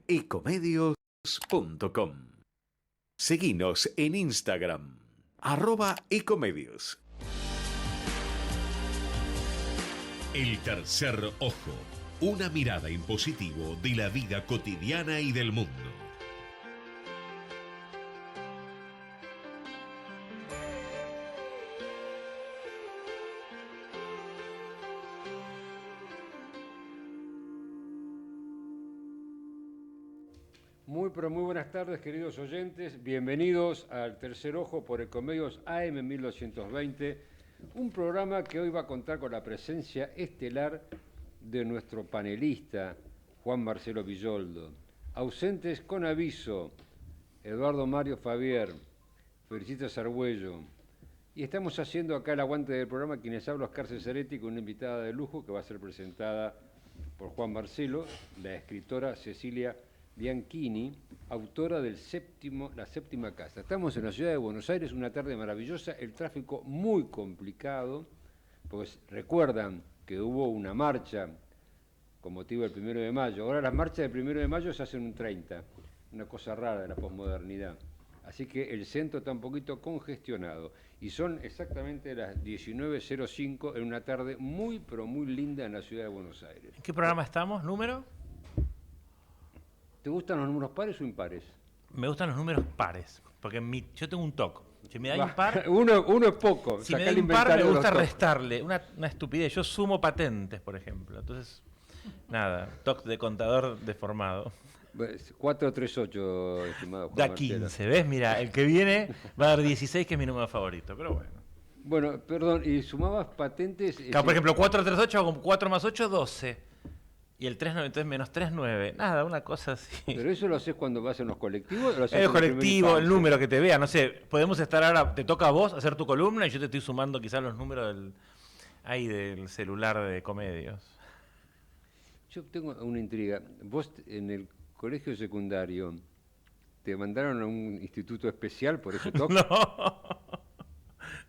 ecomedios.com. Seguinos en Instagram, @ecomedios. El tercer ojo, una mirada en positivo de la vida cotidiana y del mundo. Muy buenas tardes, queridos oyentes. Bienvenidos al Tercer Ojo por Ecomedios AM 1220, un programa que hoy va a contar con la presencia estelar de nuestro panelista, Juan Marcelo Villoldo. Ausentes con aviso, Eduardo Mario Fabier, Felicita Sargüello. Y estamos haciendo acá el aguante del programa, quienes habla Oscar Cesaretti, con una invitada de lujo que va a ser presentada por Juan Marcelo, la escritora Cecilia Bianchini, autora del La Séptima Casa. Estamos en la ciudad de Buenos Aires, una tarde maravillosa, el tráfico muy complicado, pues recuerdan que hubo una marcha con motivo del 1 de mayo. Ahora las marchas del 1 de mayo se hacen un 30, una cosa rara de la posmodernidad. Así que el centro está un poquito congestionado. Y son exactamente las 19:05 en una tarde muy, pero muy linda en la ciudad de Buenos Aires. ¿En qué programa estamos? ¿Número? ¿Te gustan los números pares o impares? Me gustan los números pares, porque yo tengo un toque. Si me da impar, uno es poco. Si me da impar, me gusta restarle. Una estupidez. Yo sumo patentes, por ejemplo. Entonces, nada, toque de contador deformado. 438, estimado Juan Da Marcelo. 15, ¿ves? Mira, el que viene va a dar 16, que es mi número favorito, pero bueno. Bueno, perdón, ¿y sumabas patentes? Por ejemplo, 438 hago 4 más 8, 12. Y el 3, 9, entonces menos 3, 9. Nada, una cosa así. ¿Pero eso lo haces cuando vas en los colectivos? ¿O lo haces El en colectivo, el número que te vea, no sé. Podemos estar ahora, te toca a vos hacer tu columna y yo te estoy sumando quizás los números del celular de Ecomedios. Yo tengo una intriga. Vos en el colegio secundario, ¿te mandaron a un instituto especial por ese toque?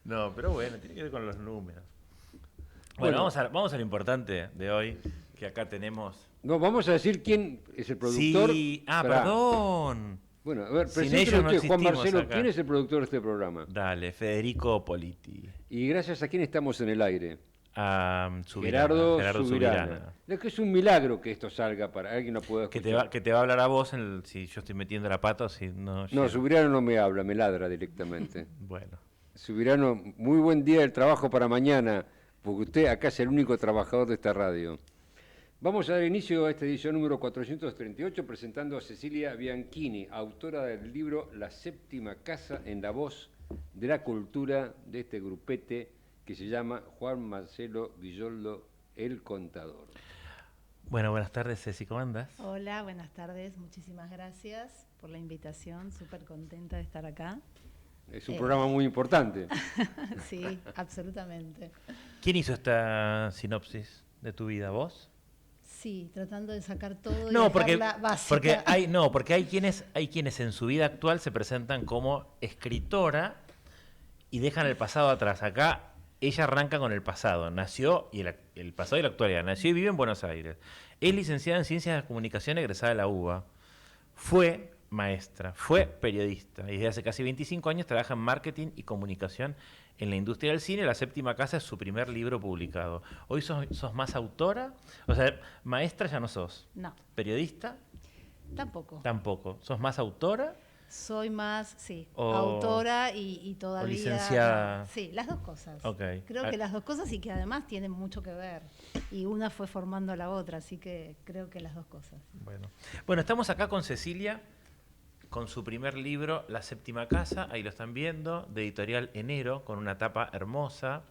No, pero bueno, tiene que ver con los números. Bueno, vamos a lo importante de hoy, que acá tenemos. No, vamos a decir quién es el productor. Sí, perdón. Bueno, a ver, Sin preséntelo ellos no usted, Juan Marcelo, acá. ¿quién es el productor de este programa? Dale, Federico Politi. ¿Y gracias a quién estamos en el aire? Gerardo Subirana. Es que es un milagro que esto salga para alguien no pueda escuchar. Que te va a hablar a vos si yo estoy metiendo la pata o si no. No, Subirano no me habla, me ladra directamente. Bueno. Subirano, muy buen día del trabajo para mañana, porque usted acá es el único trabajador de esta radio. Vamos a dar inicio a esta edición número 438 presentando a Cecilia Bianchini, autora del libro La Séptima Casa, en la voz de la cultura de este grupete que se llama Juan Marcelo Villoldo, el contador. Bueno, buenas tardes, Ceci, ¿cómo andás? Hola, buenas tardes, muchísimas gracias por la invitación, súper contenta de estar acá. Es un programa muy importante. Sí, absolutamente. ¿Quién hizo esta sinopsis de tu vida, vos? Sí, tratando de sacar todo y No, dejarla básica. porque hay quienes en su vida actual se presentan como escritora y dejan el pasado atrás. Acá ella arranca con el pasado. Nació, y el pasado y la actualidad. Nació y vive en Buenos Aires. Es licenciada en Ciencias de la Comunicación, egresada de la UBA. Fue maestra, fue periodista y desde hace casi 25 años trabaja en marketing y comunicación en la industria del cine. La Séptima Casa es su primer libro publicado. ¿Hoy sos más autora? O sea, maestra ya no sos. No. ¿Periodista? Tampoco. Tampoco. ¿Sos más autora? Soy más, autora y todavía... O licenciada. Sí, las dos cosas. Okay. Creo que las dos cosas y que además tienen mucho que ver. Y una fue formando a la otra, así que creo que las dos cosas. Bueno, estamos acá con Cecilia, con su primer libro, La Séptima Casa, ahí lo están viendo, de editorial Enero, con una tapa hermosa.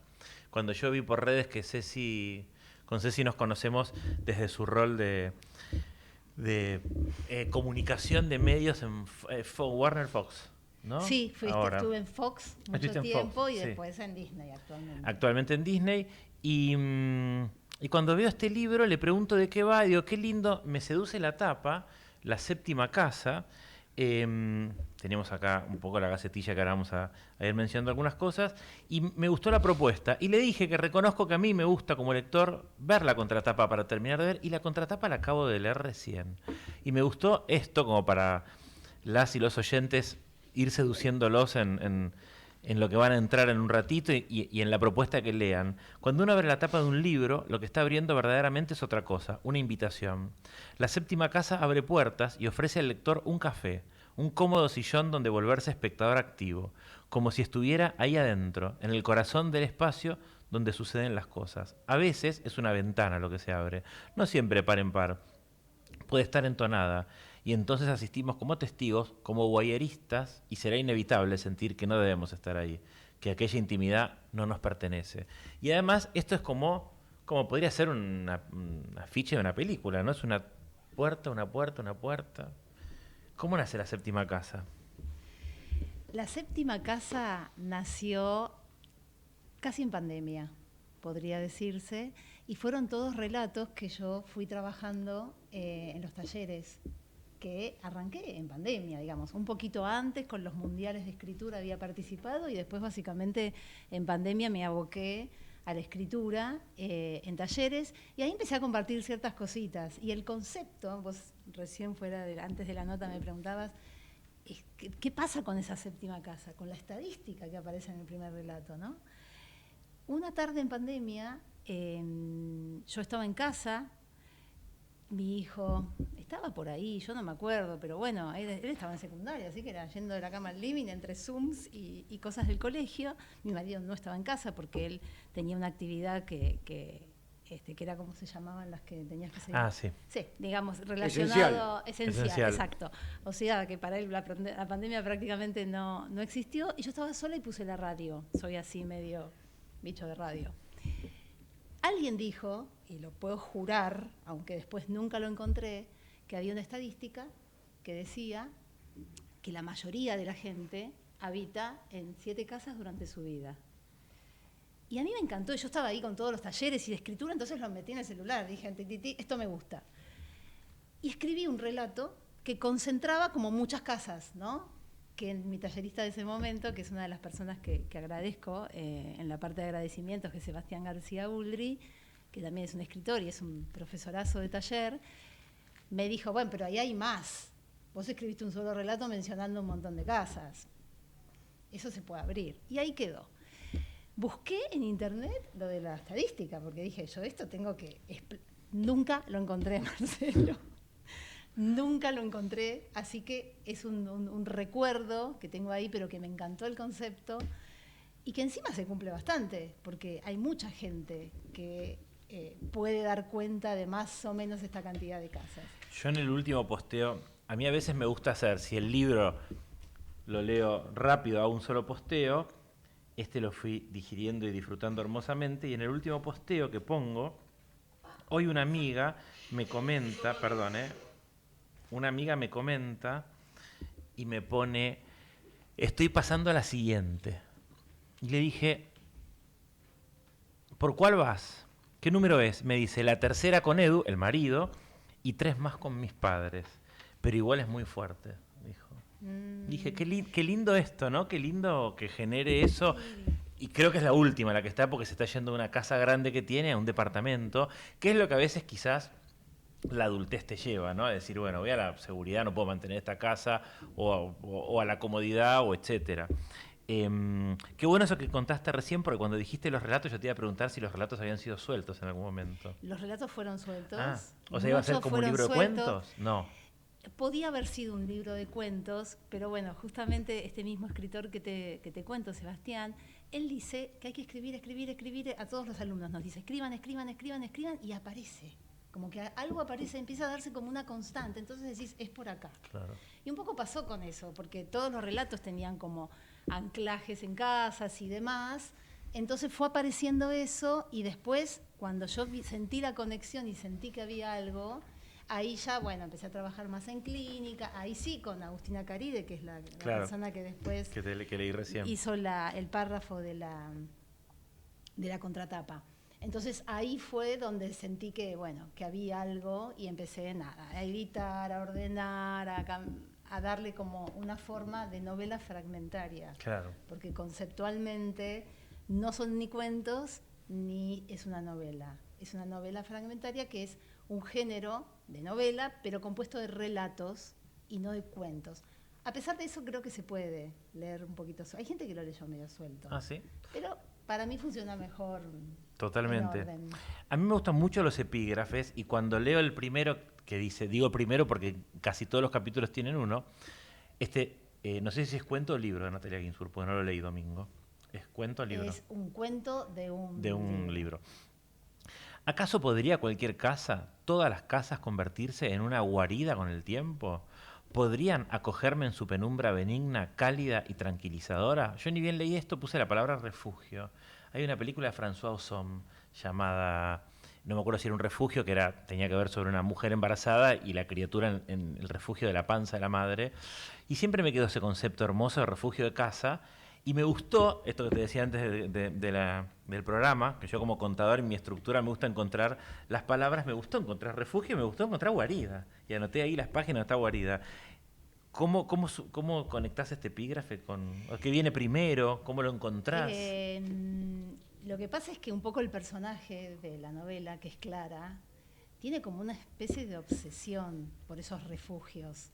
Cuando yo vi por redes que con Ceci nos conocemos desde su rol de comunicación de medios en Warner Fox, ¿no? Sí, estuve en Fox mucho tiempo y después en Disney actualmente. Actualmente en Disney. Y cuando veo este libro le pregunto de qué va y digo, qué lindo, me seduce la tapa, La Séptima Casa. Teníamos acá un poco la gacetilla que ahora vamos a ir mencionando algunas cosas, y me gustó la propuesta. Y le dije que reconozco que a mí me gusta como lector ver la contratapa para terminar de ver, y la contratapa la acabo de leer recién. Y me gustó esto como para las y los oyentes ir seduciéndolos en lo que van a entrar en un ratito y en la propuesta que lean. Cuando uno abre la tapa de un libro, lo que está abriendo verdaderamente es otra cosa, una invitación. La séptima casa abre puertas y ofrece al lector un café, un cómodo sillón donde volverse espectador activo, como si estuviera ahí adentro, en el corazón del espacio donde suceden las cosas. A veces es una ventana lo que se abre, no siempre par en par. Puede estar entonada, y entonces asistimos como testigos, como voyeristas, y será inevitable sentir que no debemos estar ahí, que aquella intimidad no nos pertenece. Y además esto es como podría ser un afiche de una película, ¿no? Es una puerta, una puerta, una puerta. ¿Cómo nace la séptima casa? La séptima casa nació casi en pandemia, podría decirse, y fueron todos relatos que yo fui trabajando en los talleres que arranqué en pandemia, digamos. Un poquito antes, con los mundiales de escritura había participado, y después básicamente en pandemia me aboqué a la escritura en talleres, y ahí empecé a compartir ciertas cositas. Y el concepto, vos recién antes de la nota me preguntabas, ¿qué pasa con esa séptima casa? Con la estadística que aparece en el primer relato, ¿no? Una tarde en pandemia, yo estaba en casa, mi hijo estaba por ahí, yo no me acuerdo, pero bueno, él estaba en secundaria, así que era yendo de la cama al living entre Zooms y cosas del colegio. Mi marido no estaba en casa porque él tenía una actividad que era como se llamaban las que tenías que seguir. Ah, sí. Sí, digamos, relacionado, esencial, Esencial. exacto. O sea, que para él la pandemia prácticamente no existió, y yo estaba sola y puse la radio. Soy así medio bicho de radio. Alguien dijo, y lo puedo jurar, aunque después nunca lo encontré, que había una estadística que decía que la mayoría de la gente habita en 7 casas durante su vida. Y a mí me encantó, y yo estaba ahí con todos los talleres y de escritura, entonces lo metí en el celular, dije, esto me gusta. Y escribí un relato que concentraba como muchas casas, ¿no? Que mi tallerista de ese momento, que es una de las personas que agradezco en la parte de agradecimientos, que es Sebastián García Uldri, que también es un escritor y es un profesorazo de taller, me dijo, bueno, pero ahí hay más. Vos escribiste un solo relato mencionando un montón de casas. Eso se puede abrir. Y ahí quedó. Busqué en internet lo de la estadística, porque dije, yo esto tengo que... Nunca lo encontré, Marcelo. Nunca lo encontré, así que es un recuerdo que tengo ahí, pero que me encantó el concepto y que encima se cumple bastante, porque hay mucha gente que puede dar cuenta de más o menos esta cantidad de casas. Yo en el último posteo, a mí a veces me gusta hacer, si el libro lo leo rápido, hago un solo posteo, lo fui digiriendo y disfrutando hermosamente, y en el último posteo que pongo, hoy una amiga me comenta, una amiga me comenta y me pone, estoy pasando a la siguiente. Y le dije, ¿por cuál vas? ¿Qué número es? Me dice, la tercera con Edu, el marido, y 3 más con mis padres. Pero igual es muy fuerte, dijo. Dije, qué lindo esto, ¿no? Qué lindo que genere eso. Y creo que es la última, la que está, porque se está yendo de una casa grande que tiene a un departamento, que es lo que a veces quizás la adultez te lleva, ¿no? A decir, bueno, voy a la seguridad, no puedo mantener esta casa, o a la comodidad, o etcétera. Qué bueno eso que contaste recién, porque cuando dijiste los relatos, yo te iba a preguntar si los relatos habían sido sueltos en algún momento. Los relatos fueron sueltos. Ah, o sea, ¿iba a ser como un libro de cuentos? No. Podía haber sido un libro de cuentos, pero bueno, justamente este mismo escritor que te cuento, Sebastián, él dice que hay que escribir a todos los alumnos. Nos dice, escriban, y aparece. Como que algo aparece, empieza a darse como una constante. Entonces decís, es por acá. Claro. Y un poco pasó con eso, porque todos los relatos tenían como anclajes en casas y demás. Entonces fue apareciendo eso, y después, cuando yo sentí la conexión y sentí que había algo, ahí ya, bueno, empecé a trabajar más en clínica, ahí sí, con Agustina Caride, que es la persona que después que leí recién. Hizo el párrafo de la contratapa. Entonces ahí fue donde sentí que, bueno, que había algo, y empecé a editar, a ordenar, a darle como una forma de novela fragmentaria. Claro. Porque conceptualmente no son ni cuentos ni es una novela. Es una novela fragmentaria que es un género de novela, pero compuesto de relatos y no de cuentos. A pesar de eso, creo que se puede leer un poquito. Hay gente que lo leyó medio suelto. ¿Ah, sí? Pero para mí funciona mejor. Totalmente. En orden. A mí me gustan mucho los epígrafes y cuando leo el primero que dice, digo primero porque casi todos los capítulos tienen uno, no sé si es cuento o libro de Natalia Ginsburg, porque no lo leí domingo. ¿Es cuento o libro? Es un cuento de un libro. ¿Acaso podría cualquier casa, todas las casas, convertirse en una guarida con el tiempo? ¿Podrían acogerme en su penumbra benigna, cálida y tranquilizadora? Yo ni bien leí esto, puse la palabra refugio. Hay una película de François Ozon llamada, no me acuerdo si era un refugio, tenía que ver sobre una mujer embarazada y la criatura en el refugio de la panza de la madre. Y siempre me quedó ese concepto hermoso de refugio de casa. Y me gustó, esto que te decía antes del programa, que yo como contador en mi estructura me gusta encontrar las palabras, me gustó encontrar refugio y me gustó encontrar guarida. Y anoté ahí las páginas donde está guarida. ¿Cómo conectás este epígrafe con qué viene primero? ¿Cómo lo encontrás? Lo que pasa es que un poco el personaje de la novela, que es Clara, tiene como una especie de obsesión por esos refugios.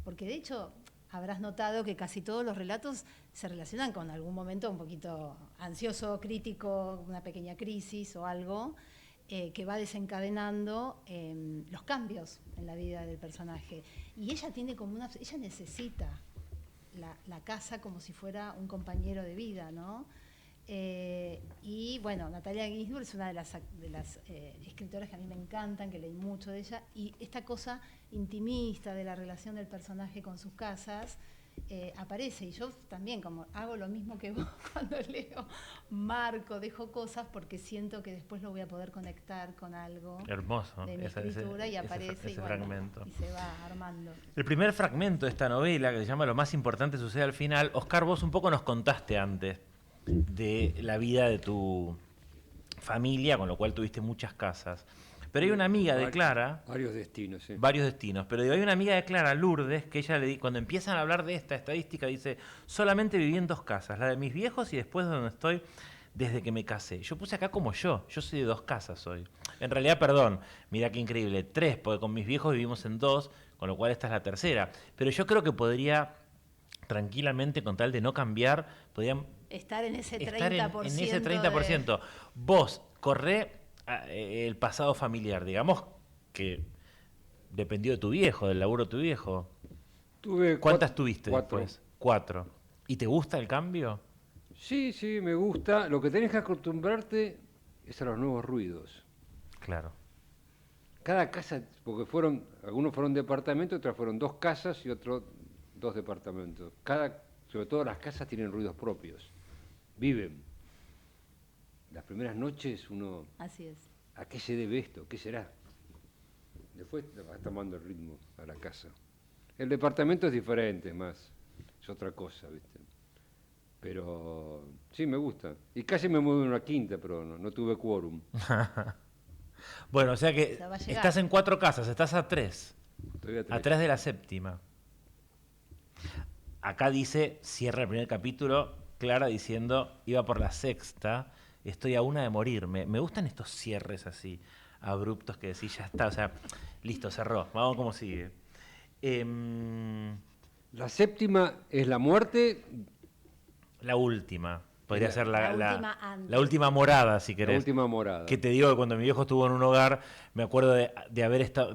Porque de hecho habrás notado que casi todos los relatos se relacionan con algún momento un poquito ansioso, crítico, una pequeña crisis o algo que va desencadenando los cambios en la vida del personaje. Y ella tiene como ella necesita la casa como si fuera un compañero de vida, ¿no? Y bueno, Natalia Ginsburg es una de las escritoras que a mí me encantan, que leí mucho de ella, y esta cosa intimista de la relación del personaje con sus casas aparece, y yo también como hago lo mismo que vos cuando leo, marco, dejo cosas porque siento que después lo voy a poder conectar con algo hermoso de mi escritura y aparece ese fragmento. Y se va armando. El primer fragmento de esta novela, que se llama Lo más importante sucede al final, Oscar, vos un poco nos contaste antes de la vida de tu familia, con lo cual tuviste muchas casas. Pero hay una amiga de Clara... Varios destinos, sí. Varios destinos. Pero hay una amiga de Clara, Lourdes, que ella cuando empiezan a hablar de esta estadística, dice, solamente viví en 2 casas, la de mis viejos y después de donde estoy desde que me casé. Yo puse acá como yo soy de 2 casas hoy. En realidad, perdón, mirá qué increíble, 3, porque con mis viejos vivimos en 2, con lo cual esta es la tercera. Pero yo creo que podría tranquilamente, con tal de no cambiar, podrían estar en ese 30%. Estar en ese 30%. Vos corré el pasado familiar, digamos que dependió de tu viejo, del laburo de tu viejo. ¿Cuántas tuviste 4. después? 4. ¿Y te gusta el cambio? Sí, me gusta. Lo que tenés que acostumbrarte es a los nuevos ruidos. Claro. Cada casa, porque algunos fueron departamentos, otras fueron 2 casas y otros 2 departamentos. Sobre todo las casas tienen ruidos propios. Viven. Las primeras noches uno... Así es. ¿A qué se debe esto? ¿Qué será? Después va tomando el ritmo a la casa. El departamento es diferente, es otra cosa, ¿viste? Pero sí, me gusta. Y casi me mudé a una quinta, pero no tuve quórum. Bueno, o sea que estás en 4 casas, estás a 3. Estoy a 3. A 3 de la séptima. Acá dice, cierra el primer capítulo, Clara diciendo, iba por la 6ª, estoy a 1 de morir. Me gustan estos cierres así, abruptos, que decís, ya está, o sea, listo, cerró, vamos como sigue. La 7ª es la muerte. La última. Podría ser la última morada, si querés. La última morada. Que te digo que cuando mi viejo estuvo en un hogar, me acuerdo de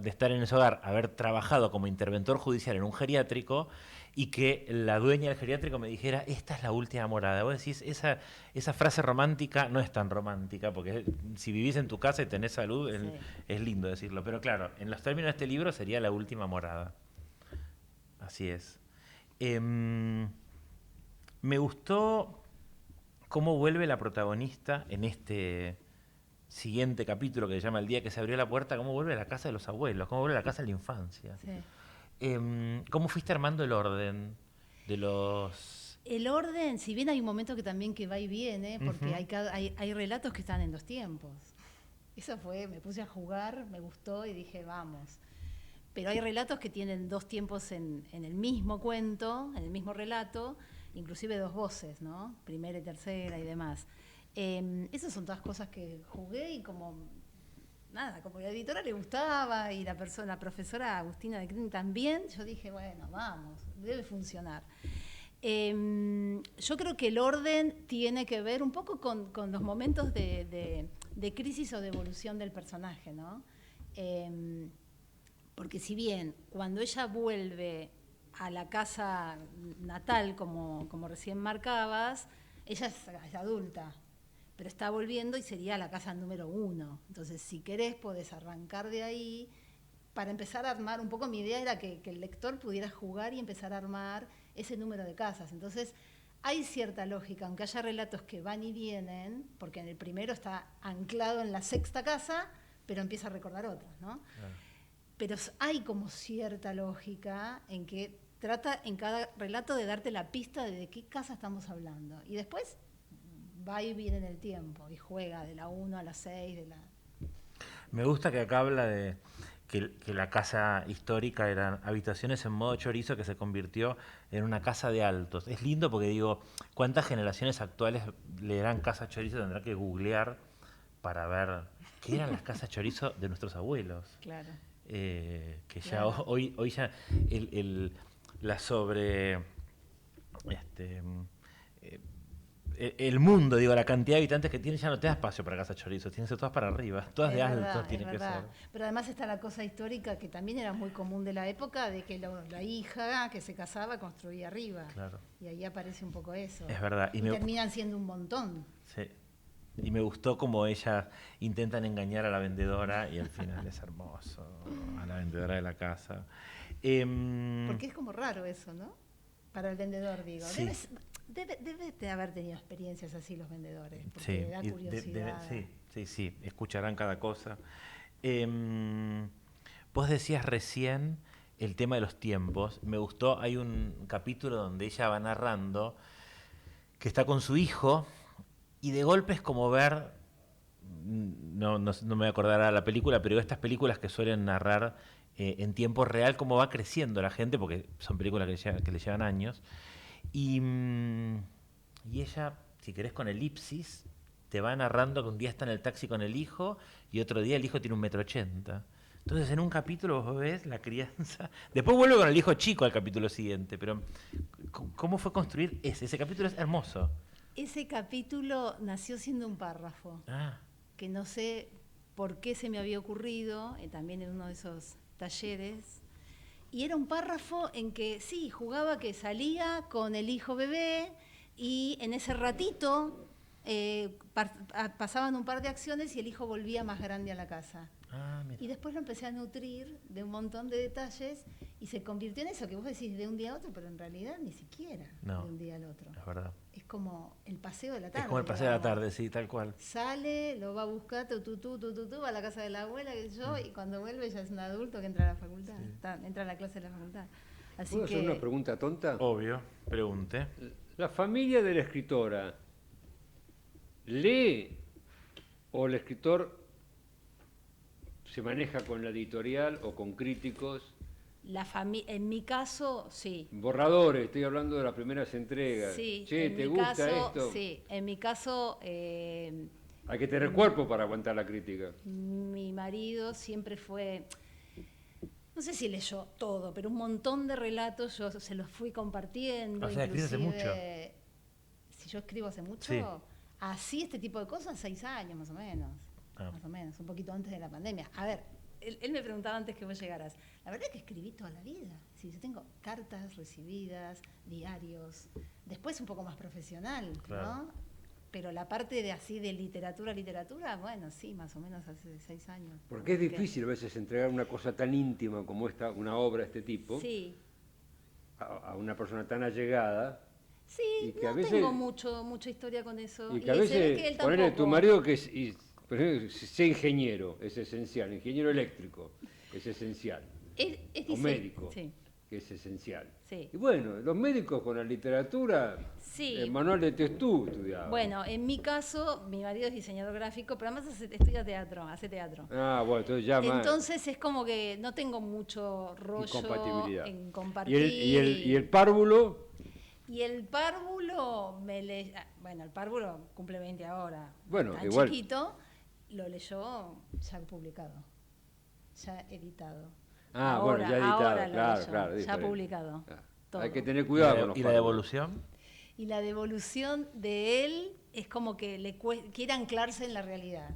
estar en ese hogar, haber trabajado como interventor judicial en un geriátrico y que la dueña del geriátrico me dijera, esta es la última morada. Vos decís, esa frase romántica no es tan romántica, porque si vivís en tu casa y tenés salud, sí, es lindo decirlo. Pero claro, en los términos de este libro sería la última morada. Así es. Me gustó cómo vuelve la protagonista en este siguiente capítulo que se llama El día que se abrió la puerta, cómo vuelve a la casa de los abuelos, cómo vuelve a la casa de la infancia. Sí. ¿Cómo fuiste armando el orden de los...? El orden, si bien hay un momento que también que va y viene, porque hay relatos que están en 2 tiempos. Eso me puse a jugar, me gustó y dije, vamos. Pero hay relatos que tienen dos tiempos en el mismo cuento, en el mismo relato, inclusive dos voces, ¿no? Primera y tercera y demás. Esas son todas cosas que jugué y como a la editora le gustaba y la profesora Agustina de Crin también, yo dije, bueno, vamos, debe funcionar. Yo creo que el orden tiene que ver un poco con los momentos de crisis o de evolución del personaje, ¿no? Porque si bien cuando ella vuelve a la casa natal, como recién marcabas, ella es adulta, pero está volviendo y sería la casa número 1. Entonces, si querés, podés arrancar de ahí para empezar a armar un poco. Mi idea era que el lector pudiera jugar y empezar a armar ese número de casas. Entonces, hay cierta lógica, aunque haya relatos que van y vienen, porque en el primero está anclado en la 6ª casa, pero empieza a recordar otras, ¿no? Pero hay como cierta lógica en que trata en cada relato de darte la pista de qué casa estamos hablando. Y después va y viene en el tiempo y juega de la 1 a la 6. Me gusta que acá habla de que la casa histórica eran habitaciones en modo chorizo que se convirtió en una casa de altos. Es lindo porque digo, ¿cuántas generaciones actuales leerán casa chorizo? Tendrá que googlear para ver qué eran las casas chorizo de nuestros abuelos. Claro. Que ya Claro. hoy ya la sobre el mundo, digo, la cantidad de habitantes que tiene ya no te da espacio para casas chorizos, tienes todas para arriba, todas de altos tienen que ser. Pero además está la cosa histórica que también era muy común de la época, de que la hija que se casaba construía arriba. Claro. Y ahí aparece un poco eso. Es verdad. Y terminan siendo un montón. Sí. Y me gustó como ellas intentan engañar a la vendedora y al final es hermoso, a la vendedora de la casa. Porque es como raro eso, ¿no? Para el vendedor, digo. Sí. Debe de haber tenido experiencias así los vendedores, porque da curiosidad. Sí, escucharán cada cosa. Vos decías recién el tema de los tiempos. Me gustó, hay un capítulo donde ella va narrando que está con su hijo y de golpe es como ver, no me voy a acordar a la película, pero estas películas que suelen narrar en tiempo real cómo va creciendo la gente, porque son películas que le llevan años. Y ella, si querés con elipsis, te va narrando que un día está en el taxi con el hijo y otro día el hijo tiene 1,80 m. Entonces en un capítulo vos ves la crianza. Después vuelve con el hijo chico al capítulo siguiente, pero ¿cómo fue construir ese? Ese capítulo es hermoso. Ese capítulo nació siendo un párrafo, que no sé por qué se me había ocurrido, también en uno de esos talleres. Y era un párrafo en que sí, jugaba que salía con el hijo bebé y en ese ratito pasaban un par de acciones y el hijo volvía más grande a la casa. Y después lo empecé a nutrir de un montón de detalles y se convirtió en eso que vos decís de un día a otro, pero en realidad ni siquiera de un día al otro. Es verdad. Es como el paseo de la tarde. Es como el paseo de la tarde, sí, tal cual. Sale, lo va a buscar, va a la casa de la abuela, y cuando vuelve ya es un adulto que entra a la facultad, entra a la clase de la facultad. Así ¿Puedo hacer una pregunta tonta? Obvio, pregunte. ¿La familia de la escritora lee o el escritor se maneja con la editorial o con críticos? En mi caso, sí. Borradores, estoy hablando de las primeras entregas. Sí, che, ¿te gusta esto? Sí, en mi caso... hay que tener cuerpo para aguantar la crítica. Mi marido siempre fue... No sé si leyó todo, pero un montón de relatos yo se los fui compartiendo. O sea, escribes hace mucho. Si yo escribo hace mucho, sí. Así este tipo de cosas, 6 años más o menos. Más o menos, un poquito antes de la pandemia. A ver, él me preguntaba antes que vos llegaras. La verdad es que escribí toda la vida. Sí, yo tengo cartas recibidas, diarios, después un poco más profesional, claro. ¿no? Pero la parte de así de literatura, bueno, sí, más o menos hace 6 años. Porque es difícil a veces entregar una cosa tan íntima como esta, una obra de este tipo, sí. a una persona tan allegada. Sí, y que no a veces, tengo mucha historia con eso. Y que a veces, ponele tu marido que sea ingeniero, es esencial, ingeniero eléctrico, es esencial, o médico. Sí. que es esencial. Sí. Y bueno, los médicos con la literatura, Sí. el manual de Testú estudiaban. Bueno, en mi caso, mi marido es diseñador gráfico, pero además estudia teatro, hace teatro. Ah, bueno, entonces ya más. Entonces es como que no tengo mucho rollo Incompatibilidad. en compartir. ¿Y el párvulo? Y el párvulo, bueno, el párvulo cumple 20 ahora. Bueno, tan igual. chiquito, lo leyó ya publicado, ya editado. Ah, Ahora- bueno, ya editado, ahora lo claro, leyó, claro. ya diferente. publicado. Ah, todo. hay que tener cuidado con los ¿Y la párvulos. devolución? Y la devolución de él es como que quiere anclarse en la realidad.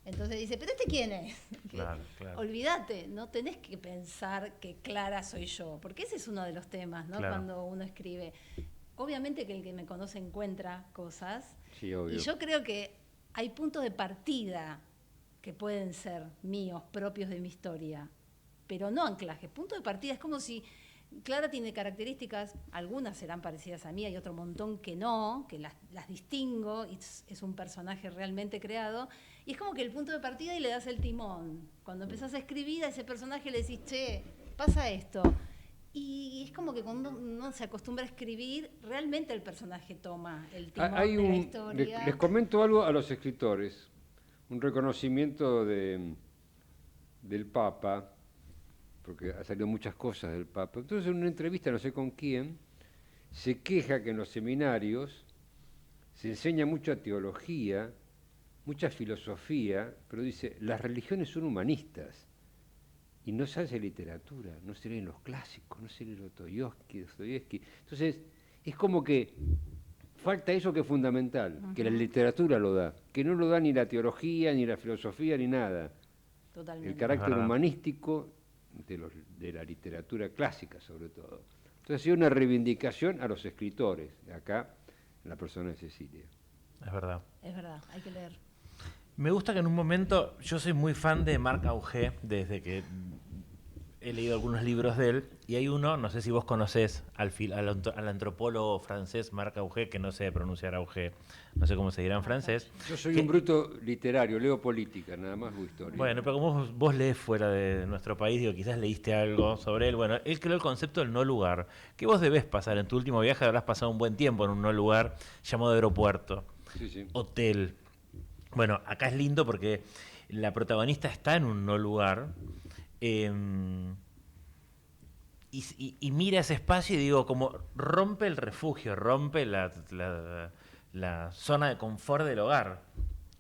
Entonces dice, ¿pero este quién es? Claro, claro. Olvídate, no tenés que pensar que Clara soy yo, porque ese es uno de los temas, ¿no? Claro. Cuando uno escribe. Obviamente que el que me conoce encuentra cosas, Sí, obvio. y yo creo que hay puntos de partida que pueden ser míos, propios de mi historia, pero no anclaje. Punto de partida es como si Clara tiene características, algunas serán parecidas a mí, hay otro montón que no, que las distingo, y es un personaje realmente creado, y es como que el punto de partida y le das el timón. Cuando empezás a escribir a ese personaje le decís, che, pasa esto. Y es como que cuando uno se acostumbra a escribir, realmente el personaje toma el timón Hay de la un, historia. les comento algo a los escritores, un reconocimiento del Papa, porque ha salido muchas cosas del Papa. Entonces, en una entrevista, no sé con quién, se queja que en los seminarios se enseña mucha teología, mucha filosofía, pero dice, las religiones son humanistas y no se hace literatura, no se leen los clásicos, no se lee Dostoyevsky. Entonces, es como que falta eso que es fundamental, que la literatura lo da, que no lo da ni la teología, ni la filosofía, ni nada. Totalmente. El carácter verdad. humanístico de la literatura clásica, sobre todo. Entonces, ha sido una reivindicación a los escritores, acá, en la persona de Cecilia. Es verdad. Es verdad, hay que leer. Me gusta que en un momento, yo soy muy fan de Marc Augé, desde que he leído algunos libros de él, y hay uno, no sé si vos conocés al antropólogo francés Marc Augé, que no sé pronunciar Augé, no sé cómo se dirá en francés. Yo soy que- un bruto literario, leo política, nada más o historia. Bueno, pero como vos lees fuera de nuestro país, digo, quizás leíste algo sobre él. Bueno, él creó el concepto del no lugar, que vos debés pasar. En tu último viaje habrás pasado un buen tiempo en un no lugar llamado aeropuerto, Sí, sí. hotel. Bueno, acá es lindo porque la protagonista está en un no lugar y mira ese espacio y digo, como rompe el refugio, rompe la zona de confort del hogar.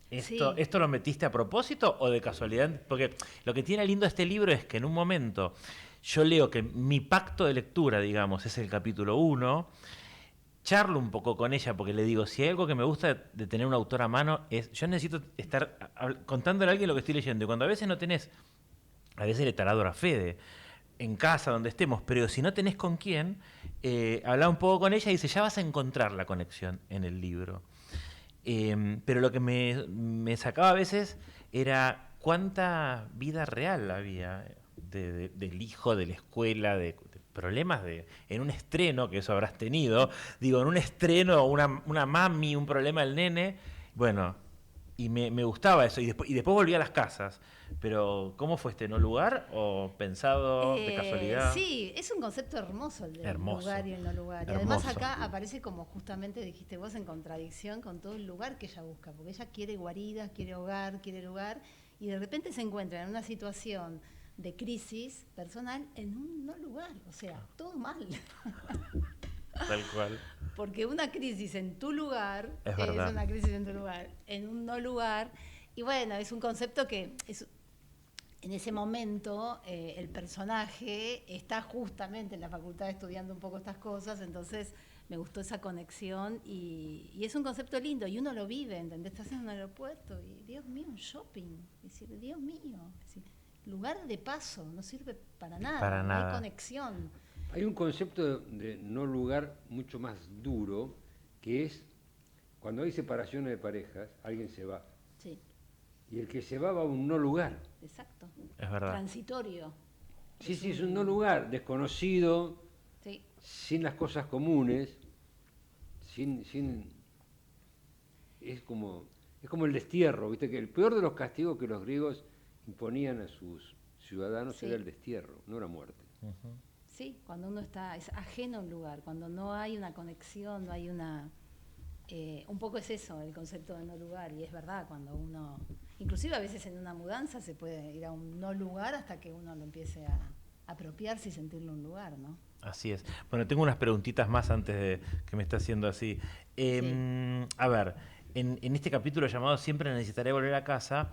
¿Esto, Sí. ¿Esto lo metiste a propósito o de casualidad? Porque lo que tiene lindo este libro es que en un momento yo leo que mi pacto de lectura, digamos, es el capítulo 1, charlo un poco con ella porque le digo, si hay algo que me gusta de tener un autor a mano es, yo necesito estar contándole a alguien lo que estoy leyendo, y cuando a veces no tenés, a veces le taladro a Fede, en casa, donde estemos, pero si no tenés con quién, hablaba un poco con ella y dice, ya vas a encontrar la conexión en el libro. Pero lo que me sacaba a veces era cuánta vida real había del hijo, de la escuela, de problemas en un estreno, que eso habrás tenido, digo, en un estreno, una mami, un problema del nene, bueno, y me gustaba eso, y después volví a las casas. Pero, ¿cómo fue este no lugar o pensado de casualidad? Sí, es un concepto hermoso el del Hermoso. lugar y el no lugar. Y además Hermoso. acá aparece, como justamente dijiste vos, en contradicción con todo el lugar que ella busca, porque ella quiere guaridas, quiere hogar, quiere lugar, y de repente se encuentra en una situación de crisis personal en un no lugar, o sea, todo mal. Tal cual. Porque una crisis en tu lugar Es verdad. una crisis en tu lugar, en un no lugar. Y bueno, es un concepto que en ese momento el personaje está justamente en la facultad estudiando un poco estas cosas, entonces me gustó esa conexión y es un concepto lindo y uno lo vive, ¿entendés? Estás en un aeropuerto y Dios mío, un shopping, es decir, Dios mío, es decir, lugar de paso, no sirve para nada, Para no nada. hay conexión. Hay un concepto de no lugar mucho más duro, que es cuando hay separaciones de parejas, alguien se va. Sí, Y el que se va a un no lugar. exacto. Es verdad. Transitorio. Sí, sí, es un no lugar, desconocido, Sí. sin las cosas comunes, es como el destierro, ¿viste? Que el peor de los castigos que los griegos imponían a sus ciudadanos Sí. era el destierro, no la muerte. Sí, cuando uno es ajeno a un lugar, cuando no hay una conexión, no hay una... un poco es eso, el concepto de no lugar, y es verdad, cuando uno... Inclusive a veces en una mudanza se puede ir a un no lugar hasta que uno lo empiece a apropiarse y sentirlo un lugar, ¿no? Así es. Bueno, tengo unas preguntitas más antes de que me esté haciendo así. A ver, en este capítulo llamado Siempre necesitaré volver a casa,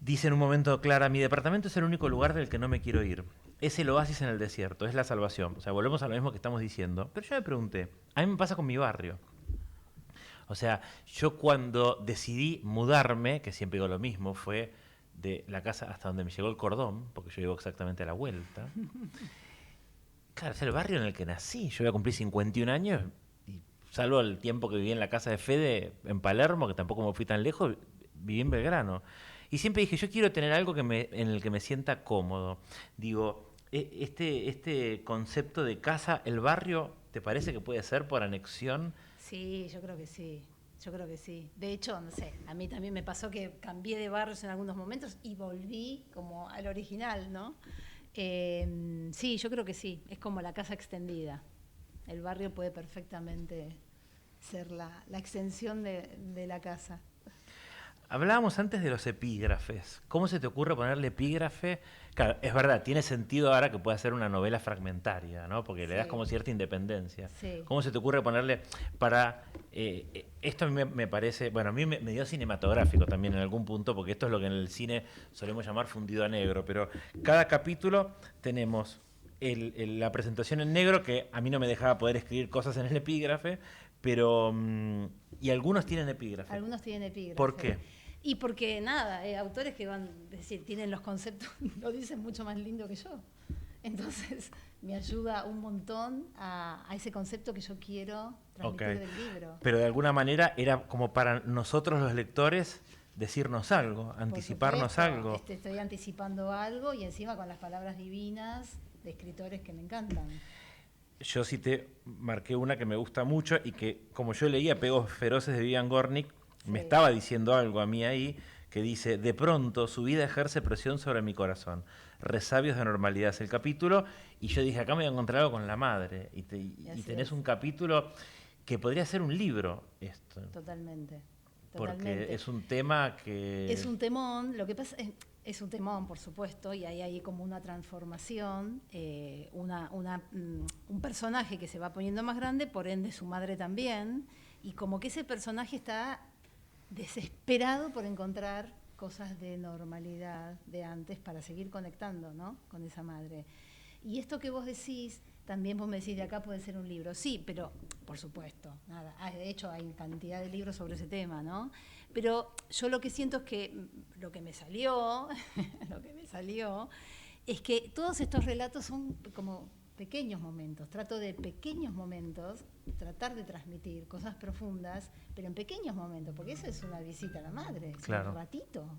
dice en un momento Clara, mi departamento es el único lugar del que no me quiero ir. Es el oasis en el desierto, es la salvación. O sea, volvemos a lo mismo que estamos diciendo. Pero yo me pregunté, a mí me pasa con mi barrio. O sea, yo cuando decidí mudarme, que siempre digo lo mismo, fue de la casa hasta donde me llegó el cordón, porque yo vivo exactamente a la vuelta. Claro, es el barrio en el que nací. Yo voy a cumplir 51 años y salvo el tiempo que viví en la casa de Fede en Palermo, que tampoco me fui tan lejos, viví en Belgrano. Y siempre dije, yo quiero tener algo en el que me sienta cómodo. Digo, este concepto de casa, el barrio, ¿te parece que puede ser por anexión? Sí, yo creo que sí. Yo creo que sí. De hecho, no sé, a mí también me pasó que cambié de barrios en algunos momentos y volví como al original, ¿no? Sí, yo creo que sí. Es como la casa extendida. El barrio puede perfectamente ser la extensión de la casa. Hablábamos antes de los epígrafes. ¿Cómo se te ocurre ponerle epígrafe? Claro, es verdad, tiene sentido ahora que pueda ser una novela fragmentaria, ¿no? Porque le das como cierta independencia. Sí. ¿Cómo se te ocurre ponerle para... esto a mí me parece... Bueno, a mí me dio cinematográfico también en algún punto, porque esto es lo que en el cine solemos llamar fundido a negro, pero cada capítulo tenemos la presentación en negro, que a mí no me dejaba poder escribir cosas en el epígrafe, pero... y algunos tienen epígrafe. Algunos tienen epígrafe. ¿Por qué? Y porque nada, autores que van, es decir, tienen los conceptos, lo dicen mucho más lindo que yo. Entonces me ayuda un montón a ese concepto que yo quiero transmitir del libro. Pero de alguna manera era como para nosotros los lectores decirnos algo, anticiparnos algo. Estoy anticipando algo y encima con las palabras divinas de escritores que me encantan. Yo sí te marqué una que me gusta mucho y que, como yo leía Apegos Feroces de Vivian Gornick, me estaba diciendo algo a mí ahí, que dice, de pronto su vida ejerce presión sobre mi corazón. Resabios de normalidad es el capítulo, y yo dije, acá me voy a encontrar algo con la madre. Y tenés un capítulo que podría ser un libro, esto. Totalmente. Porque es un tema que... Es un temón, lo que pasa es un temón, por supuesto, y ahí hay como una transformación, un personaje que se va poniendo más grande, por ende su madre también, y como que ese personaje está desesperado por encontrar cosas de normalidad de antes para seguir conectando, ¿no?, con esa madre. Y esto que vos decís, también vos me decís, de acá puede ser un libro. Sí, pero por supuesto, nada. De hecho, hay cantidad de libros sobre ese tema, ¿no? Pero yo lo que siento es que lo que me salió es que todos estos relatos son como pequeños momentos. Trato de pequeños momentos, tratar de transmitir cosas profundas, pero en pequeños momentos, porque eso es una visita a la madre, es claro. Un ratito,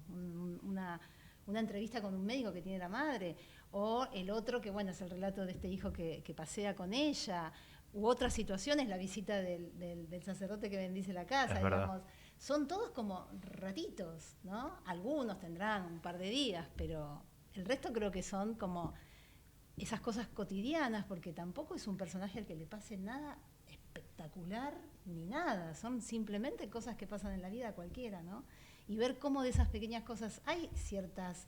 una entrevista con un médico que tiene la madre, o el otro que, bueno, es el relato de este hijo que pasea con ella, u otras situaciones, la visita del sacerdote que bendice la casa, digamos. Son todos como ratitos, ¿no? Algunos tendrán un par de días, pero el resto creo que son como esas cosas cotidianas, porque tampoco es un personaje al que le pase nada espectacular ni nada, son simplemente cosas que pasan en la vida cualquiera, ¿no? Y ver cómo de esas pequeñas cosas hay ciertas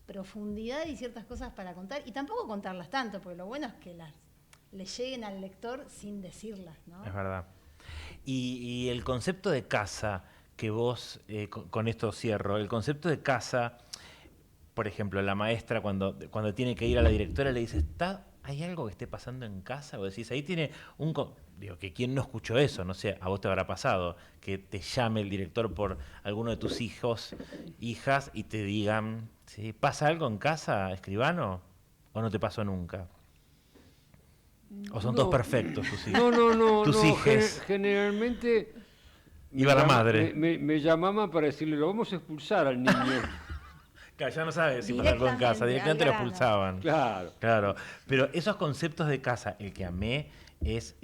profundidades y ciertas cosas para contar, y tampoco contarlas tanto, porque lo bueno es que le lleguen al lector sin decirlas, ¿no? Es verdad. Y el concepto de casa, que vos, con esto cierro, el concepto de casa, por ejemplo, la maestra cuando tiene que ir a la directora le dice, ¿hay algo que esté pasando en casa? O decís, ahí tiene digo, que quién no escuchó eso, no sé, a vos te habrá pasado, que te llame el director por alguno de tus hijos, hijas, y te digan, ¿sí? ¿Pasa algo en casa, escribano? ¿O no te pasó nunca? ¿O son todos perfectos tus hijos? No. Tus hijas. Generalmente... Iba la madre. Me llamaban para decirle, lo vamos a expulsar al niño. Claro, ya no sabes si pasa algo en casa, directamente lo expulsaban. Claro. Pero esos conceptos de casa, el que amé es,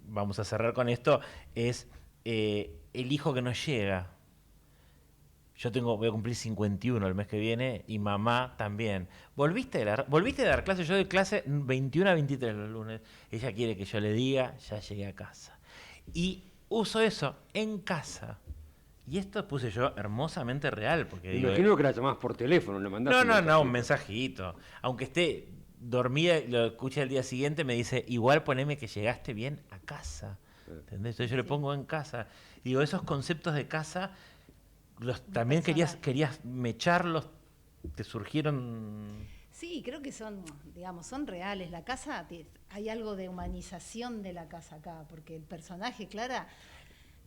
vamos a cerrar con esto, es el hijo que no llega. voy a cumplir 51 el mes que viene y mamá también. ¿Volviste de dar clase? Yo doy clase 21 a 23 los lunes. Ella quiere que yo le diga, ya llegué a casa. Y uso eso en casa. Y esto puse yo hermosamente real. Porque Me digo, imagino que la llamás por teléfono, le mandás no, un mensajito. Aunque esté dormida y lo escuche al día siguiente, me dice, igual poneme que llegaste bien a casa. ¿Entendés? Entonces yo le pongo en casa. Digo, esos conceptos de casa, también querías mecharlos, te surgieron... Sí, creo que son reales. La casa, hay algo de humanización de la casa acá, porque el personaje, Clara,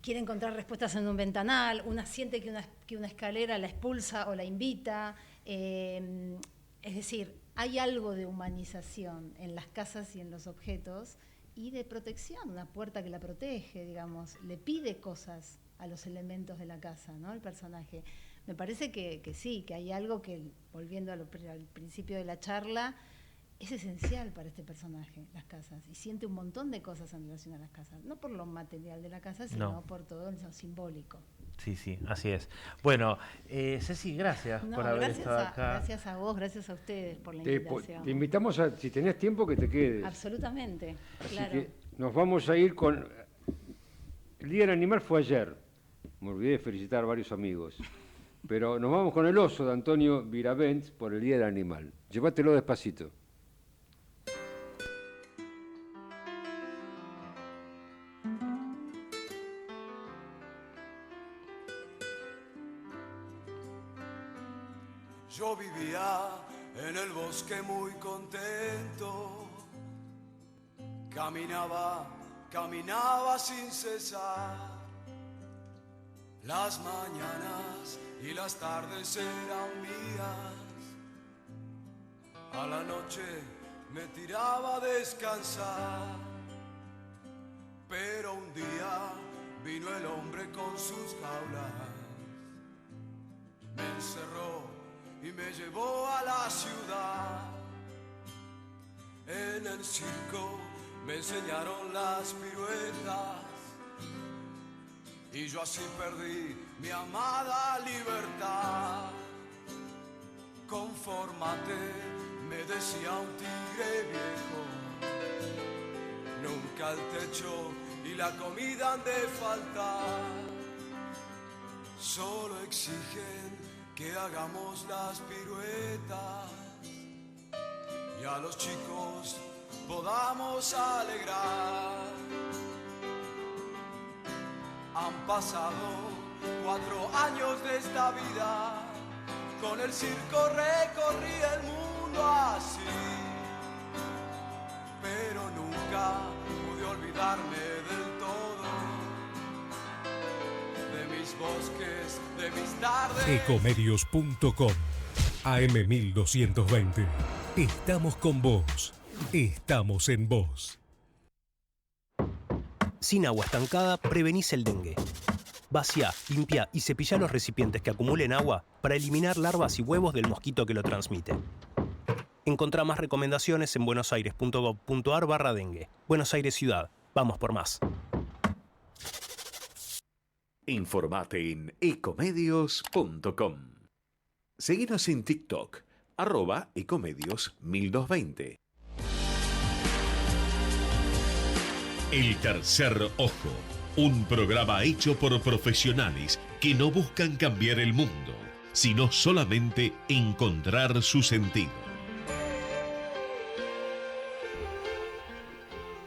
quiere encontrar respuestas en un ventanal, una siente que una escalera la expulsa o la invita. Es decir, hay algo de humanización en las casas y en los objetos y de protección, una puerta que la protege, digamos, le pide cosas a los elementos de la casa, ¿no? El personaje. Me parece que sí, que hay algo que, volviendo al principio de la charla, es esencial para este personaje, las casas, y siente un montón de cosas en relación a las casas, no por lo material de la casa, sino por todo lo simbólico. Sí, así es. Bueno, Ceci, gracias por haber estado acá. Gracias a vos, gracias a ustedes por la invitación. Te invitamos a, si tenés tiempo, que te quedes. Absolutamente, Así claro. que nos vamos a ir con... El Día del Animal fue ayer. Me olvidé de felicitar a varios amigos. Pero nos vamos con el oso de Antonio Viravents por el Día del Animal. Llévatelo despacito. Yo vivía en el bosque muy contento, caminaba sin cesar. Las mañanas y las tardes eran mías, a la noche me tiraba a descansar. Pero un día vino el hombre con sus jaulas, me encerró y me llevó a la ciudad. En el circo me enseñaron las piruetas y yo así perdí mi amada libertad. Confórmate, me decía un tigre viejo, nunca el techo y la comida han de faltar. Solo exigen que hagamos las piruetas y a los chicos podamos alegrar. Han pasado 4 años de esta vida, con el circo recorrí el mundo así, pero nunca pude olvidarme del todo de mis bosques, de mis tardes. Ecomedios.com AM1220. Estamos con vos. Estamos en vos. Sin agua estancada, prevenís el dengue. Vacía, limpia y cepilla los recipientes que acumulen agua para eliminar larvas y huevos del mosquito que lo transmite. Encontrá más recomendaciones en buenosaires.gov.ar/dengue. Buenos Aires Ciudad. Vamos por más. Informate en ecomedios.com. Seguinos en TikTok, @ecomedios1220. El Tercer Ojo, un programa hecho por profesionales que no buscan cambiar el mundo, sino solamente encontrar su sentido.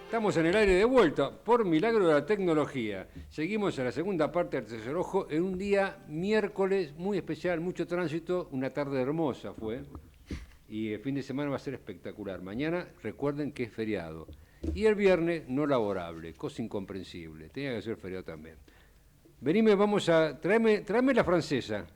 Estamos en el aire de vuelta, por milagro de la tecnología. Seguimos en la segunda parte del Tercer Ojo, en un día miércoles muy especial, mucho tránsito, una tarde hermosa fue, y el fin de semana va a ser espectacular. Mañana recuerden que es feriado, y el viernes no laborable, cosa incomprensible, tenía que ser feriado también. Venime, vamos a... Tráeme la francesa.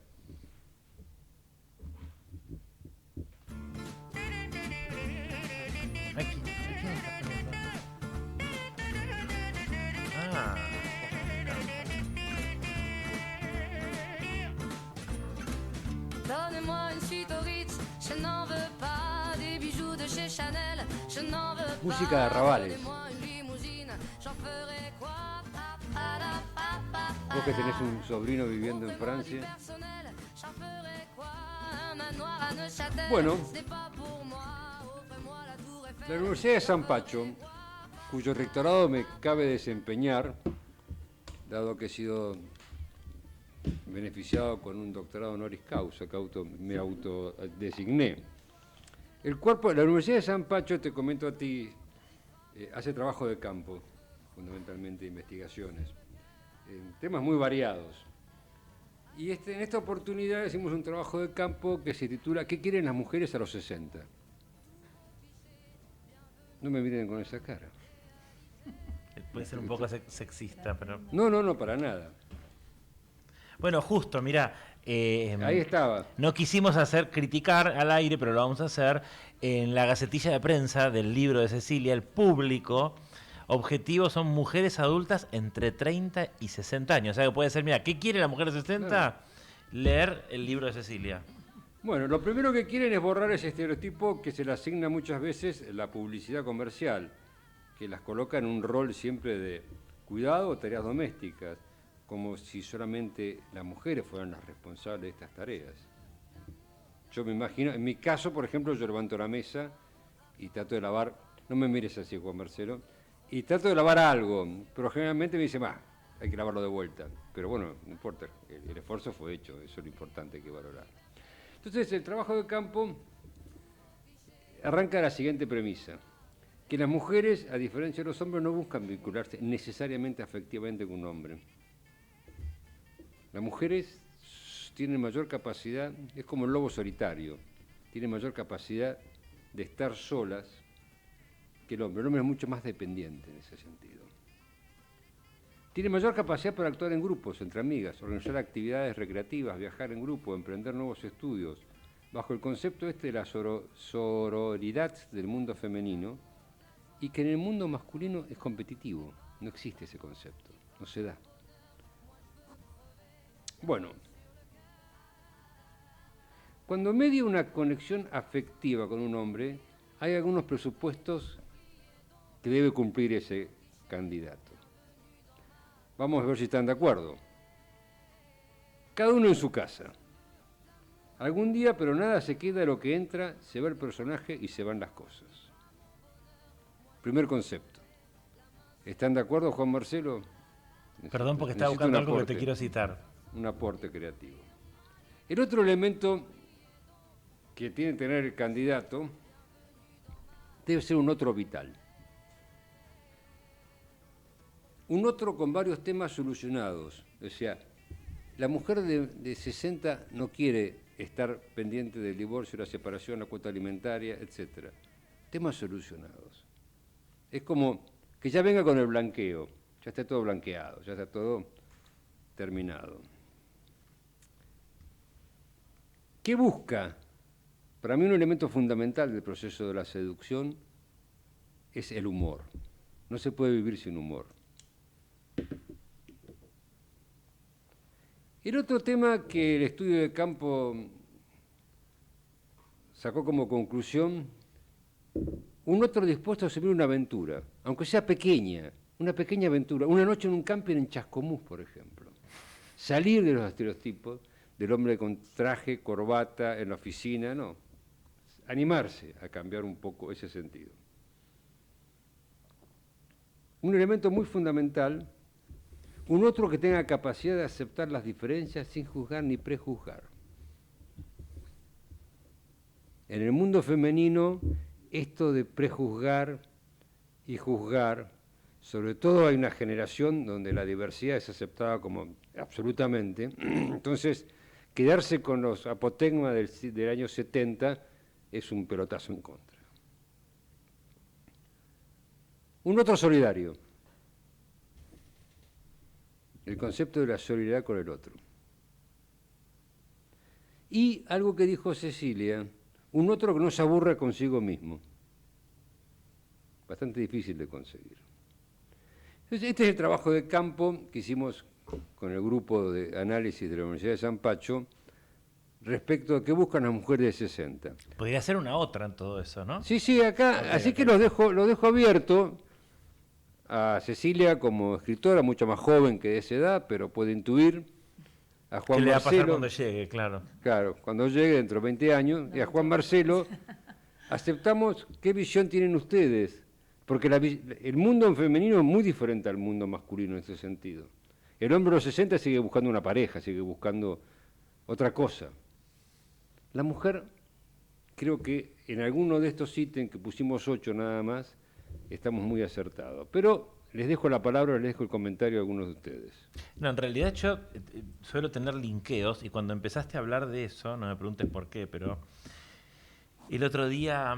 Donnez-moi une suite au Ritz, je n'en veux pas des bijoux de chez Chanel, je n'en veux pas. Música de arrabales. Donnez-moi une limousine, j'en ferai quoi? Vos que tenés un sobrino viviendo en Francia. à Neuchâtel. Bueno. Ce n'est pas pour moi, offrez-moi la tour Eiffel. La Universidad de San Pacho, cuyo rectorado me cabe desempeñar, dado que he sido beneficiado con un doctorado honoris causa que me autodesigné. El cuerpo, la Universidad de San Pacho, te comento a ti, hace trabajo de campo, fundamentalmente investigaciones, en temas muy variados. Y en esta oportunidad hicimos un trabajo de campo que se titula ¿Qué quieren las mujeres a los 60? No me miren con esa cara. Puede ser un poco sexista, pero... No, para nada. Bueno, justo, mira, Ahí estaba. no quisimos criticar al aire, pero lo vamos a hacer en la gacetilla de prensa del libro de Cecilia, el público. Objetivo son mujeres adultas entre 30 y 60 años. O sea que puede ser, mira, ¿qué quiere la mujer de 60? Claro. Leer el libro de Cecilia. Bueno, lo primero que quieren es borrar ese estereotipo que se le asigna muchas veces la publicidad comercial, que las coloca en un rol siempre de cuidado o tareas domésticas, como si solamente las mujeres fueran las responsables de estas tareas. Yo me imagino, en mi caso, por ejemplo, yo levanto la mesa y trato de lavar, no me mires así, Juan Marcelo, y trato de lavar algo, pero generalmente me dicen, hay que lavarlo de vuelta. Pero bueno, no importa, el esfuerzo fue hecho, eso es lo importante, hay que valorar. Entonces, el trabajo de campo arranca de la siguiente premisa, que las mujeres, a diferencia de los hombres, no buscan vincularse necesariamente afectivamente con un hombre. Las mujeres tienen mayor capacidad, es como el lobo solitario, tienen mayor capacidad de estar solas que el hombre. El hombre es mucho más dependiente en ese sentido. Tiene mayor capacidad para actuar en grupos, entre amigas, organizar actividades recreativas, viajar en grupo, emprender nuevos estudios, bajo el concepto de la sororidad del mundo femenino, y que en el mundo masculino es competitivo. No existe ese concepto, no se da. Bueno, cuando media una conexión afectiva con un hombre, hay algunos presupuestos que debe cumplir ese candidato. Vamos a ver si están de acuerdo. Cada uno en su casa. Algún día, pero nada se queda de lo que entra, se va el personaje y se van las cosas. Primer concepto. ¿Están de acuerdo, Juan Marcelo? Perdón, porque estaba buscando algo que te quiero citar. Un aporte creativo. El otro elemento que tiene que tener el candidato debe ser un otro vital. Un otro con varios temas solucionados. O sea, la mujer de 60 no quiere estar pendiente del divorcio, la separación, la cuota alimentaria, etc. Temas solucionados. Es como que ya venga con el blanqueo, ya está todo blanqueado, ya está todo terminado. ¿Qué busca? Para mí un elemento fundamental del proceso de la seducción es el humor. No se puede vivir sin humor. El otro tema que el estudio de campo sacó como conclusión, un otro dispuesto a asumir una aventura, aunque sea pequeña, una pequeña aventura, una noche en un camping en Chascomús, por ejemplo. Salir de los estereotipos del hombre con traje, corbata, en la oficina, no. Animarse a cambiar un poco ese sentido. Un elemento muy fundamental, un otro que tenga capacidad de aceptar las diferencias sin juzgar ni prejuzgar. En el mundo femenino, esto de prejuzgar y juzgar, sobre todo hay una generación donde la diversidad es aceptada como absolutamente, entonces quedarse con los apotegmas del año 70 es un pelotazo en contra. Un otro solidario, el concepto de la solidaridad con el otro. Y algo que dijo Cecilia, un otro que no se aburra consigo mismo. Bastante difícil de conseguir. Entonces, este es el trabajo de campo que hicimos con el grupo de análisis de la Universidad de San Pacho respecto a qué buscan las mujeres de 60. Podría ser una otra en todo eso, ¿no? Sí, acá, okay, así que lo dejo abierto a Cecilia como escritora, mucho más joven que de esa edad, pero puede intuir a Juan ¿Qué le va a pasar Marcelo. cuando llegue? Claro. Claro, cuando llegue dentro de 20 años, y a Juan Marcelo, aceptamos qué visión tienen ustedes, porque el mundo femenino es muy diferente al mundo masculino en ese sentido. El hombre de los 60 sigue buscando una pareja, sigue buscando otra cosa. La mujer, creo que en alguno de estos ítems, que pusimos 8 nada más, estamos muy acertados. Pero les dejo la palabra, les dejo el comentario a algunos de ustedes. No, en realidad yo suelo tener linkeos y cuando empezaste a hablar de eso, no me preguntes por qué, pero el otro día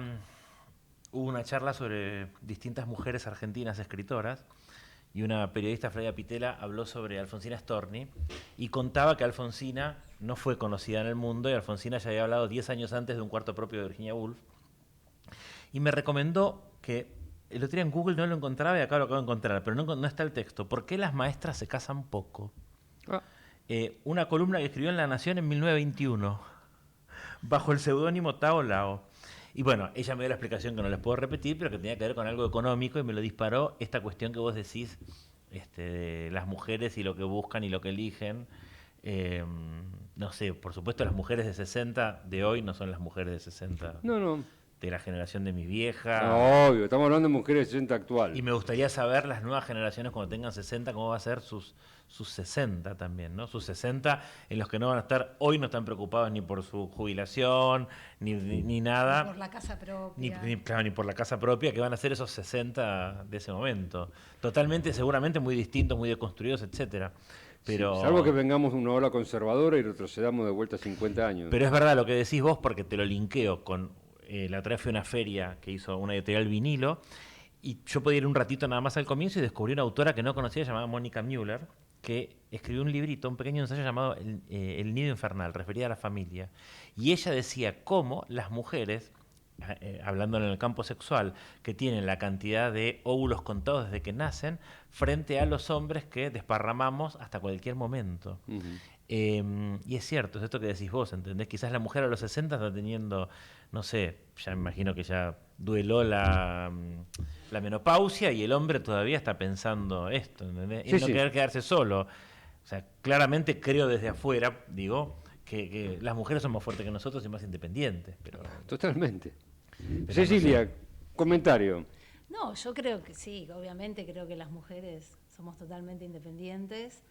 hubo una charla sobre distintas mujeres argentinas escritoras y una periodista, Flavia Pitela, habló sobre Alfonsina Storni y contaba que Alfonsina no fue conocida en el mundo y Alfonsina ya había hablado 10 años antes de Un cuarto propio de Virginia Woolf y me recomendó que el otro día en Google no lo encontraba y acá lo acabo de encontrar, pero no está el texto. ¿Por qué las maestras se casan poco? Una columna que escribió en La Nación en 1921, bajo el seudónimo Tao Lao. Y bueno, ella me dio la explicación que no les puedo repetir, pero que tenía que ver con algo económico y me lo disparó esta cuestión que vos decís, de las mujeres y lo que buscan y lo que eligen. No sé, por supuesto las mujeres de 60 de hoy no son las mujeres de 60. No. De la generación de mi vieja. No, obvio, estamos hablando de mujeres de 60 actual. Y me gustaría saber las nuevas generaciones cuando tengan 60, cómo va a ser sus 60 también, ¿no? Sus 60 en los que no van a estar, hoy no están preocupados ni por su jubilación, ni nada. Ni por la casa propia. Ni por la casa propia, que van a ser esos 60 de ese momento. Totalmente, seguramente muy distintos, muy deconstruidos, etcétera. Pero, sí, salvo que vengamos una ola conservadora y retrocedamos de vuelta a 50 años. Pero es verdad lo que decís vos, porque te lo linkeo con... la otra vez fui a una feria que hizo una editorial vinilo y yo podía ir un ratito nada más al comienzo y descubrí una autora que no conocía llamada Mónica Müller, que escribió un librito, un pequeño ensayo llamado El nido infernal, referida a la familia. Y ella decía cómo las mujeres, hablando en el campo sexual, que tienen la cantidad de óvulos contados desde que nacen, frente a los hombres que desparramamos hasta cualquier momento. Y es cierto, es esto que decís vos, ¿entendés? Quizás la mujer a los 60 está teniendo, no sé, ya me imagino que ya dueló la menopausia y el hombre todavía está pensando esto, ¿entendés? Sí, En no sí. querer quedarse solo. O sea, claramente creo desde afuera, digo, que las mujeres son más fuertes que nosotros y más independientes. Pero Totalmente. no Cecilia, comentario. No, yo creo que sí, obviamente creo que las mujeres somos totalmente independientes.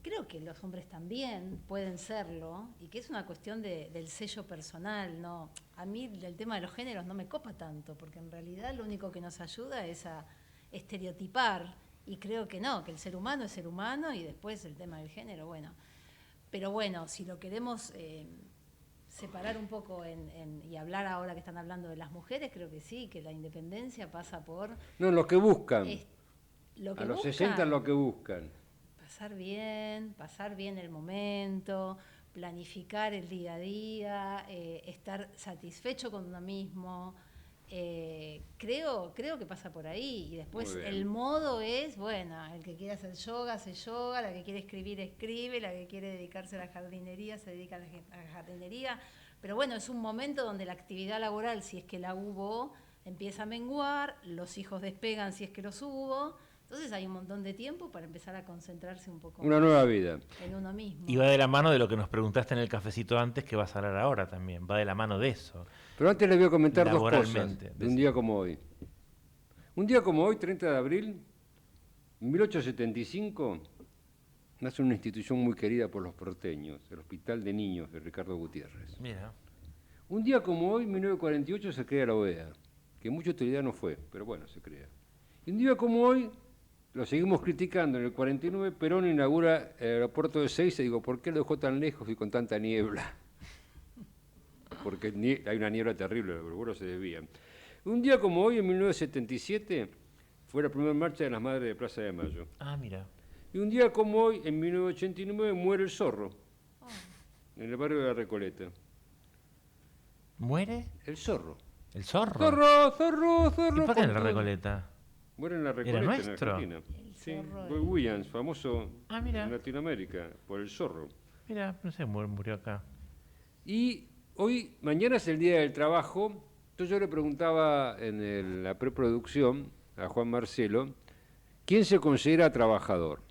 Creo que los hombres también pueden serlo y que es una cuestión del sello personal, ¿no? A mí el tema de los géneros no me copa tanto, porque en realidad lo único que nos ayuda es a estereotipar y creo que no, que el ser humano es ser humano y después el tema del género, bueno. Pero bueno, si lo queremos separar un poco y hablar ahora que están hablando de las mujeres, creo que sí, que la independencia pasa por... No, lo que buscan. Lo que a los buscan, 60 lo que buscan. pasar bien el momento, planificar el día a día, estar satisfecho con uno mismo. Creo que pasa por ahí y después el modo es, bueno, el que quiere hacer yoga, hace yoga, la que quiere escribir, escribe, la que quiere dedicarse a la jardinería, se dedica a la jardinería, pero bueno, es un momento donde la actividad laboral, si es que la hubo, empieza a menguar, los hijos despegan si es que los hubo, entonces hay un montón de tiempo para empezar a concentrarse un poco Una nueva vida. en uno mismo. y va de la mano de lo que nos preguntaste en el cafecito antes, que vas a hablar ahora también, va de la mano de eso. Pero antes les voy a comentar dos cosas Laboralmente, de un día como hoy. Un día como hoy, 30 de abril, en 1875, nace una institución muy querida por los porteños, el Hospital de Niños de Ricardo Gutiérrez. Mira. Un día como hoy, en 1948, se crea la OEA, que mucha utilidad no fue, pero bueno, se crea. Y un día como hoy, lo seguimos criticando, en el 49 Perón inaugura el aeropuerto de Ezeiza, y digo, ¿por qué lo dejó tan lejos y con tanta niebla? Porque hay una niebla terrible, los vuelos se desvían. Un día como hoy, en 1977, fue la primera marcha de las Madres de Plaza de Mayo. Ah, mira. Y un día como hoy, en 1989, muere el zorro, en el barrio de La Recoleta. ¿Muere? El zorro. ¿El zorro? Zorro. ¿Y por qué en la con todo. Recoleta? Muere en La Recoleta, en nuestro? Argentina. El Sí, zorro Boy Williams, famoso Mira. en Latinoamérica, por el zorro. Mira, no sé, murió acá. Y mañana es el Día del Trabajo. Entonces yo le preguntaba en la preproducción a Juan Marcelo, ¿quién se considera trabajador?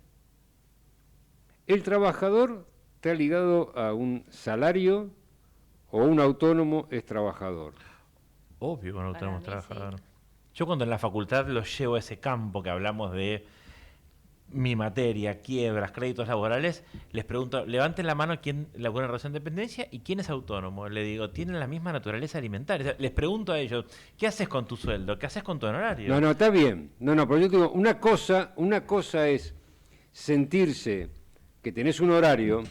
El trabajador está ligado a un salario o un autónomo es trabajador. Obvio que no Para tenemos mí, trabajador. sí. Yo cuando en la facultad los llevo a ese campo que hablamos de mi materia, quiebras, créditos laborales, les pregunto, levanten la mano quién labora en relación de dependencia y quién es autónomo. Le digo, tienen la misma naturaleza alimentaria. O sea, les pregunto a ellos, ¿qué haces con tu sueldo? ¿Qué haces con tu honorario? No, está bien. No, pero yo te digo, una cosa es sentirse que tenés un horario.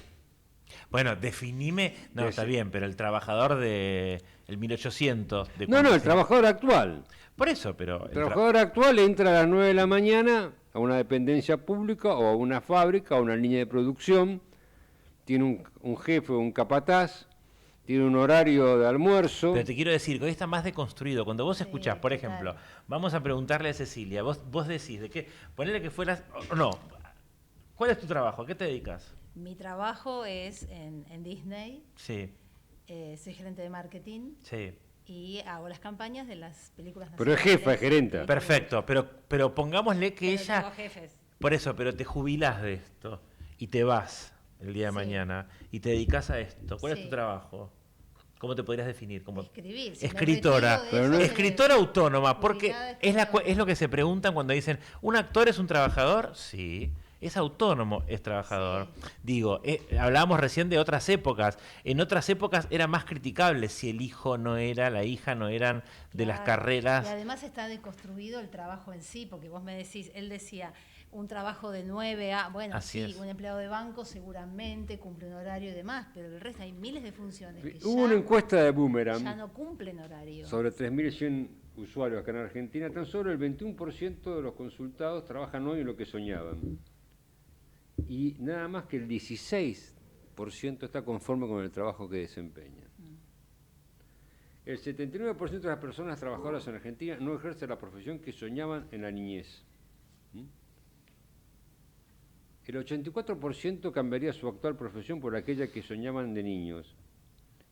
Bueno, definime, no, está bien, pero el trabajador de el 1800... De No, el trabajador actual. Por eso, pero... El trabajador actual entra a las 9 de la mañana a una dependencia pública o a una fábrica o a una línea de producción, tiene un jefe o un capataz, tiene un horario de almuerzo. Pero te quiero decir que hoy está más deconstruido. Cuando vos escuchás, por total. ejemplo, vamos a preguntarle a Cecilia, vos decís, ¿de qué? Ponele que fueras... No, ¿cuál es tu trabajo? ¿A qué te dedicas? Mi trabajo es en Disney, Sí, soy gerente de marketing sí. y hago las campañas de las películas Pero es nacionales. jefa, es gerenta. Perfecto, pero pongámosle que Pero ella... tengo jefes. Por eso, pero te jubilás de esto y te vas el día de Sí. mañana y te dedicas a esto. ¿Cuál es Sí. tu trabajo? ¿Cómo te podrías definir? Como Escribir. Si me escritora. retiro de Pero eso, Escritora autónoma, porque jubilada es escritora. lo que se preguntan cuando dicen, ¿un actor es un trabajador? Sí. Es autónomo, es trabajador. Sí. Digo, hablábamos recién de otras épocas. En otras épocas era más criticable si el hijo no era, la hija no eran de las Claro. carreras. Y además está deconstruido el trabajo en sí, porque vos me decís, él decía, un trabajo de 9 a, bueno, Así sí, es. un empleado de banco seguramente cumple un horario y demás, pero el resto hay miles de funciones que Hubo una encuesta de ya Boomerang no cumplen horario. sobre 3.100 usuarios acá en Argentina. Tan solo el 21% de los consultados trabajan hoy en lo que soñaban. Y nada más que el 16% está conforme con el trabajo que desempeña. El 79% de las personas trabajadoras en Argentina no ejercen la profesión que soñaban en la niñez. El 84% cambiaría su actual profesión por aquella que soñaban de niños,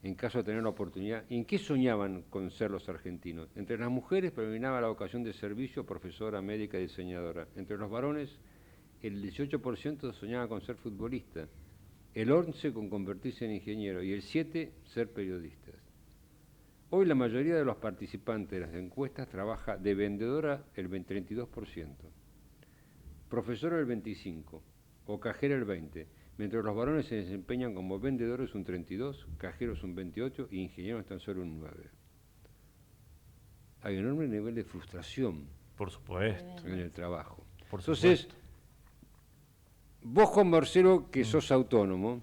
en caso de tener la oportunidad. ¿Y en qué soñaban con ser los argentinos? Entre las mujeres predominaba la vocación de servicio, profesora, médica y diseñadora. Entre los varones, el 18% soñaba con ser futbolista, el 11% con convertirse en ingeniero y el 7% ser periodistas. Hoy la mayoría de los participantes de las encuestas trabaja de vendedora el 32%, profesora el 25% o cajera el 20%, mientras los varones se desempeñan como vendedores un 32%, cajeros un 28% y ingenieros tan solo un 9%. Hay un enorme nivel de frustración Por supuesto. en el trabajo. Por Entonces, supuesto. vos, Juan Marcelo, que sos autónomo,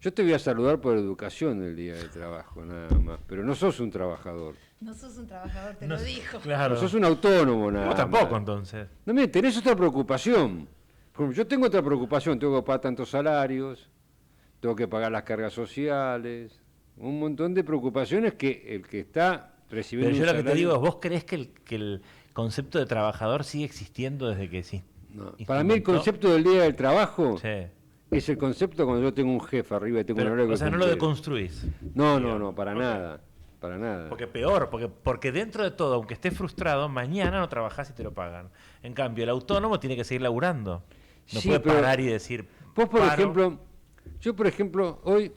yo te voy a saludar por educación el día del trabajo, nada más, pero no sos un trabajador. No sos un trabajador, te No, lo dijo. Claro. No sos un autónomo, nada Vos más. tampoco, entonces. No, mire, tenés otra preocupación. Por ejemplo, yo tengo otra preocupación, tengo que pagar tantos salarios, tengo que pagar las cargas sociales, un montón de preocupaciones que el que está recibiendo Pero yo un lo que te salario- digo es, ¿vos creés que el concepto de trabajador sigue existiendo desde que sí? No, para mí el concepto del día del trabajo Sí. es el concepto cuando yo tengo un jefe arriba y tengo un Pero, horario o que sea, no lo cumplir. deconstruís. No, para nada, para nada. Porque peor, porque dentro de todo, aunque estés frustrado, mañana no trabajás y te lo pagan. En cambio, el autónomo tiene que seguir laburando. No Sí, puede pero parar y decir, Vos, por paro. ejemplo, yo, por ejemplo, hoy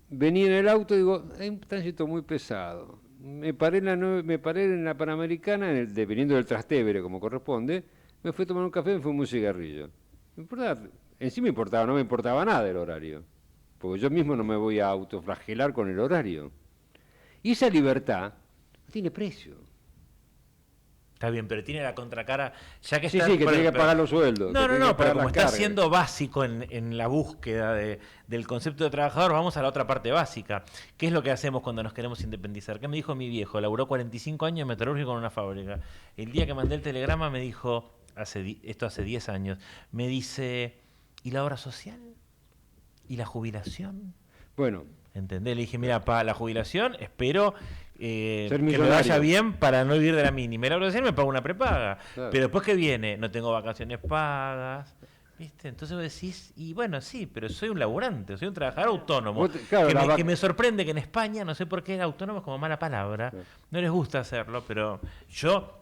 venía en el auto y digo, hay un tránsito muy pesado. Me paré en la Panamericana, dependiendo del Trastevere, como corresponde, me fui a tomar un café y me fumé un cigarrillo. Me importaba, en sí no me importaba nada el horario, porque yo mismo no me voy a autoflagelar con el horario. Y esa libertad no tiene precio. Está bien, pero tiene la contracara, ya que Sí, está... sí, que bueno, tiene que pero- pagar los sueldos. No, que tiene que pero pagar como las está cargas. siendo básico en la búsqueda del concepto de trabajador, vamos a la otra parte básica. ¿Qué es lo que hacemos cuando nos queremos independizar? ¿Qué me dijo mi viejo? Laburó 45 años en metalúrgico en una fábrica. El día que mandé el telegrama me dijo, esto hace 10 años, me dice, ¿y la obra social? ¿Y la jubilación? Bueno, ¿Entendés? Le dije, mira, para la jubilación espero que me millonario. vaya bien para no vivir de la mínima. Y la obra social me paga una prepaga. Claro. Pero después que viene, no tengo vacaciones pagas. ¿Viste? Entonces vos decís, y bueno, sí, pero soy un laburante, soy un trabajador autónomo. Claro, Que me sorprende que en España, no sé por qué, el autónomo es como mala palabra. Claro. No les gusta hacerlo, pero yo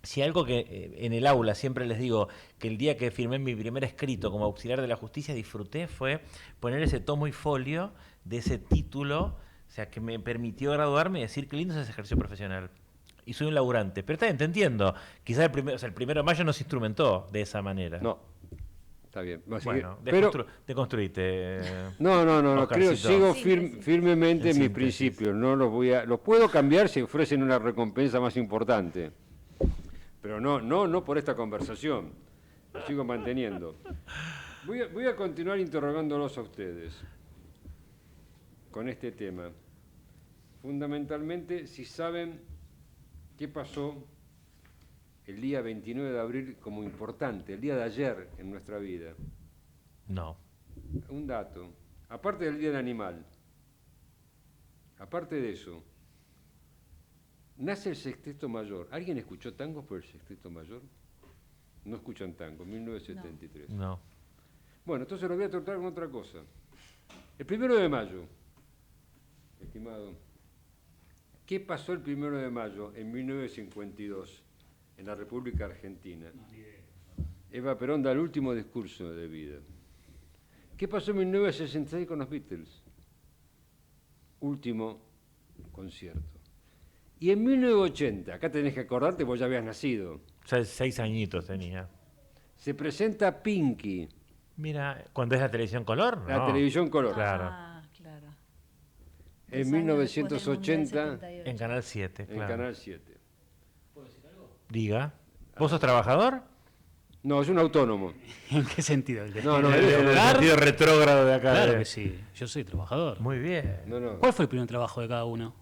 Si algo que en el aula siempre les digo que el día que firmé mi primer escrito como auxiliar de la justicia disfruté fue poner ese tomo y folio de ese título, o sea, que me permitió graduarme y decir qué lindo es ese ejercicio profesional. Y soy un laburante. Pero está bien, te entiendo. Quizás el 1 de mayo no se instrumentó de esa manera. No, está bien. Así Bueno, que- pero deconstruiste. no, creo, Oscarcito. sigo Sí, firmemente En mis síntesis. principios. No los puedo cambiar si ofrecen una recompensa más importante. Pero no por esta conversación. Lo sigo manteniendo. Voy a continuar interrogándolos a ustedes con este tema. Fundamentalmente, si saben qué pasó el día 29 de abril como importante, el día de ayer en nuestra vida. No. Un dato, aparte del Día del Animal, aparte de eso, nace el Sexteto Mayor. ¿Alguien escuchó tangos por el Sexteto Mayor? No escuchan tango, 1973. No. Bueno, entonces lo voy a tratar con otra cosa. El 1 de mayo, estimado, ¿qué pasó el 1 de mayo en 1952 en la República Argentina? Eva Perón da el último discurso de vida. ¿Qué pasó en 1966 con los Beatles? Último concierto. Y en 1980, acá tenés que acordarte, vos ya habías nacido, Ya 6 añitos tenía. se presenta Pinky, Mira, ¿cuándo es la televisión color? la No. televisión color. Claro. Ah, claro. En 2 años después del Mundial 1980, 78. En Canal 7, en claro. Canal 7. Diga. ¿Vos sos trabajador? No, es un autónomo. ¿En qué sentido? No, En el sentido retrógrado de acá. Claro que sí, yo soy trabajador. Muy bien. No. ¿Cuál fue el primer trabajo de cada uno?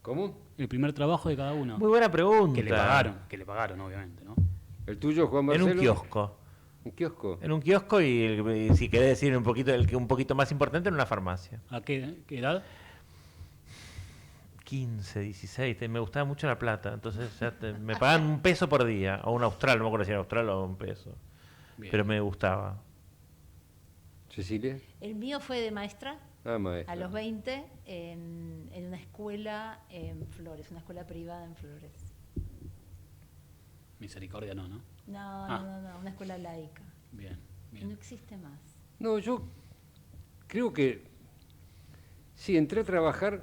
¿Cómo? El primer trabajo de cada uno. Muy buena pregunta. Que le pagaron, obviamente, ¿no? ¿El tuyo, Juan En Marcelo? un kiosco. ¿Un kiosco? En un kiosco y si querés decir un poquito, el que un poquito más importante, en una farmacia. ¿A qué edad? 15, 16, me gustaba mucho la plata, entonces me pagaban un peso por día, o un austral, no me acuerdo si era austral o un peso, Bien. pero me gustaba. ¿Cecilia? El mío fue de maestra Ah, maestra. a los 20 en una escuela en Flores, una escuela privada en Flores. Misericordia no, ¿no? No, una escuela laica. Bien, Y no bien. existe más. No, yo creo que sí, entré a trabajar.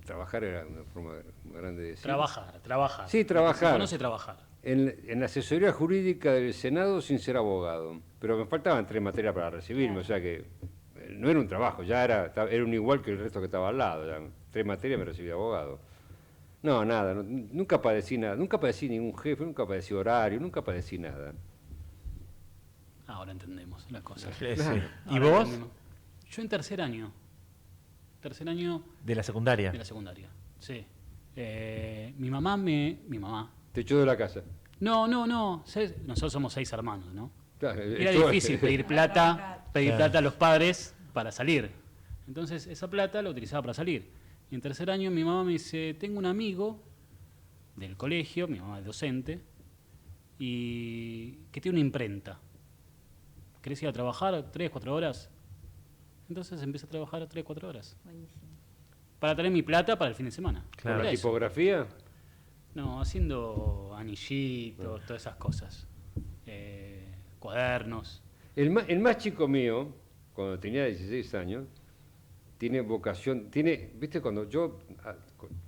Trabajar era una forma grande de decir. Trabajar. Sí, trabajar. Se conoce trabajar. En la asesoría jurídica del Senado sin ser abogado. Pero me faltaban 3 materias para recibirme, o sea que no era un trabajo, ya era un igual que el resto que estaba al lado. Ya, 3 materias me recibí de abogado. No, nada, nunca padecí nada, nunca padecí ningún jefe, nunca padecí horario, nunca padecí nada. Ahora entendemos las cosas. Sí. Claro. ¿Y Ahora vos? entendemos. Yo en tercer año. Tercer año De la secundaria. de la secundaria. Sí. Mi mamá. Te echó de la casa. No. Nosotros somos 6 hermanos, ¿no? Claro, Era echó- difícil pedir plata Claro. a los padres para salir. Entonces esa plata la utilizaba para salir. Y en tercer año mi mamá me dice, tengo un amigo del colegio, mi mamá es docente, y que tiene una imprenta. ¿Querés ir a trabajar 3, 4 horas? Entonces empecé a trabajar 3, 4 horas. Buenísimo. Para tener mi plata para el fin de semana. Claro. ¿Con la Era eso. tipografía? No, haciendo anillitos, todas esas cosas. Cuadernos. El más chico mío, cuando tenía 16 años, tiene vocación, viste, cuando yo,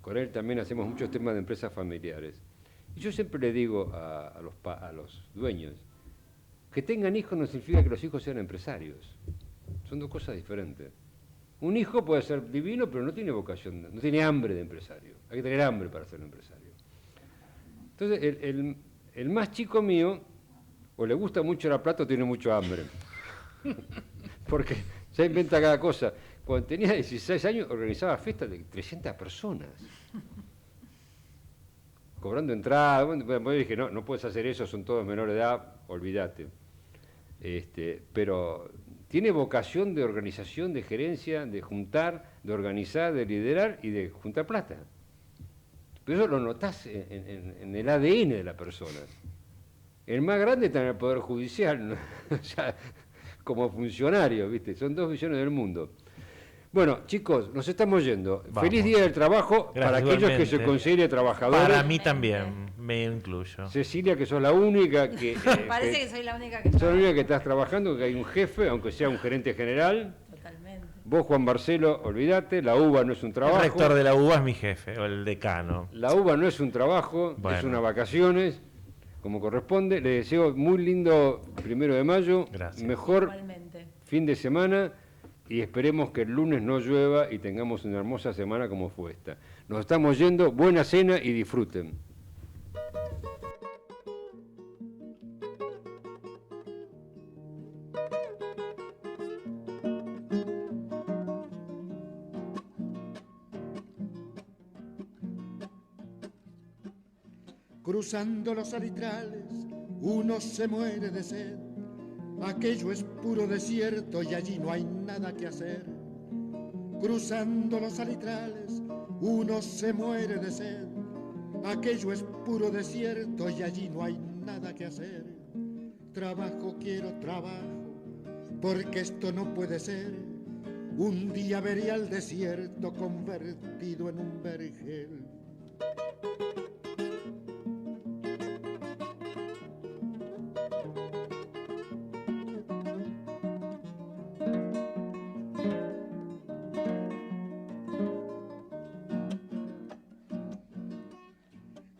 con él también hacemos muchos temas de empresas familiares, y yo siempre le digo a los dueños, que tengan hijos no significa que los hijos sean empresarios, son 2 cosas diferentes. Un hijo puede ser divino, pero no tiene vocación, no tiene hambre de empresario, hay que tener hambre para ser un empresario. Entonces, el más chico mío, o le gusta mucho la plata o tiene mucho hambre. Porque se inventa cada cosa. Cuando tenía 16 años organizaba fiestas de 300 personas. Cobrando entrada. Bueno, yo dije, no puedes hacer eso, son todos menores de edad, olvídate. Pero tiene vocación de organización, de gerencia, de juntar, de organizar, de liderar y de juntar plata. Pero eso lo notás en el ADN de la persona. El más grande está en el Poder Judicial, ¿no? O sea, como funcionario, ¿viste? Son 2 visiones del mundo. Bueno, chicos, nos estamos yendo. Vamos. Feliz Día del Trabajo Gracias, para aquellos que se igualmente. consideren trabajadores. Para mí también, me incluyo. Cecilia, que sos la única que... Parece que soy la única que sos la trabaja. única que estás trabajando, que hay un jefe, aunque sea un gerente general. Totalmente. Vos, Juan Marcelo, olvídate, la UBA no es un El trabajo. rector de la UBA es mi jefe, o el decano. La UBA no es un trabajo, Bueno. es unas vacaciones, como corresponde. Les deseo muy lindo 1 de mayo, Gracias. mejor Igualmente. fin de semana y esperemos que el lunes no llueva y tengamos una hermosa semana como fue esta. Nos estamos yendo, buena cena y disfruten. Cruzando los alitrales, uno se muere de sed. Aquello es puro desierto y allí no hay nada que hacer. Cruzando los alitrales, uno se muere de sed. Aquello es puro desierto y allí no hay nada que hacer. Trabajo, quiero trabajo, porque esto no puede ser. Un día veré al desierto convertido en un vergel.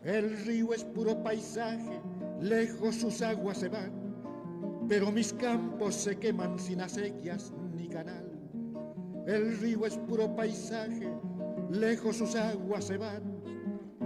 El río es puro paisaje, lejos sus aguas se van, pero mis campos se queman sin acequias ni canal. El río es puro paisaje, lejos sus aguas se van,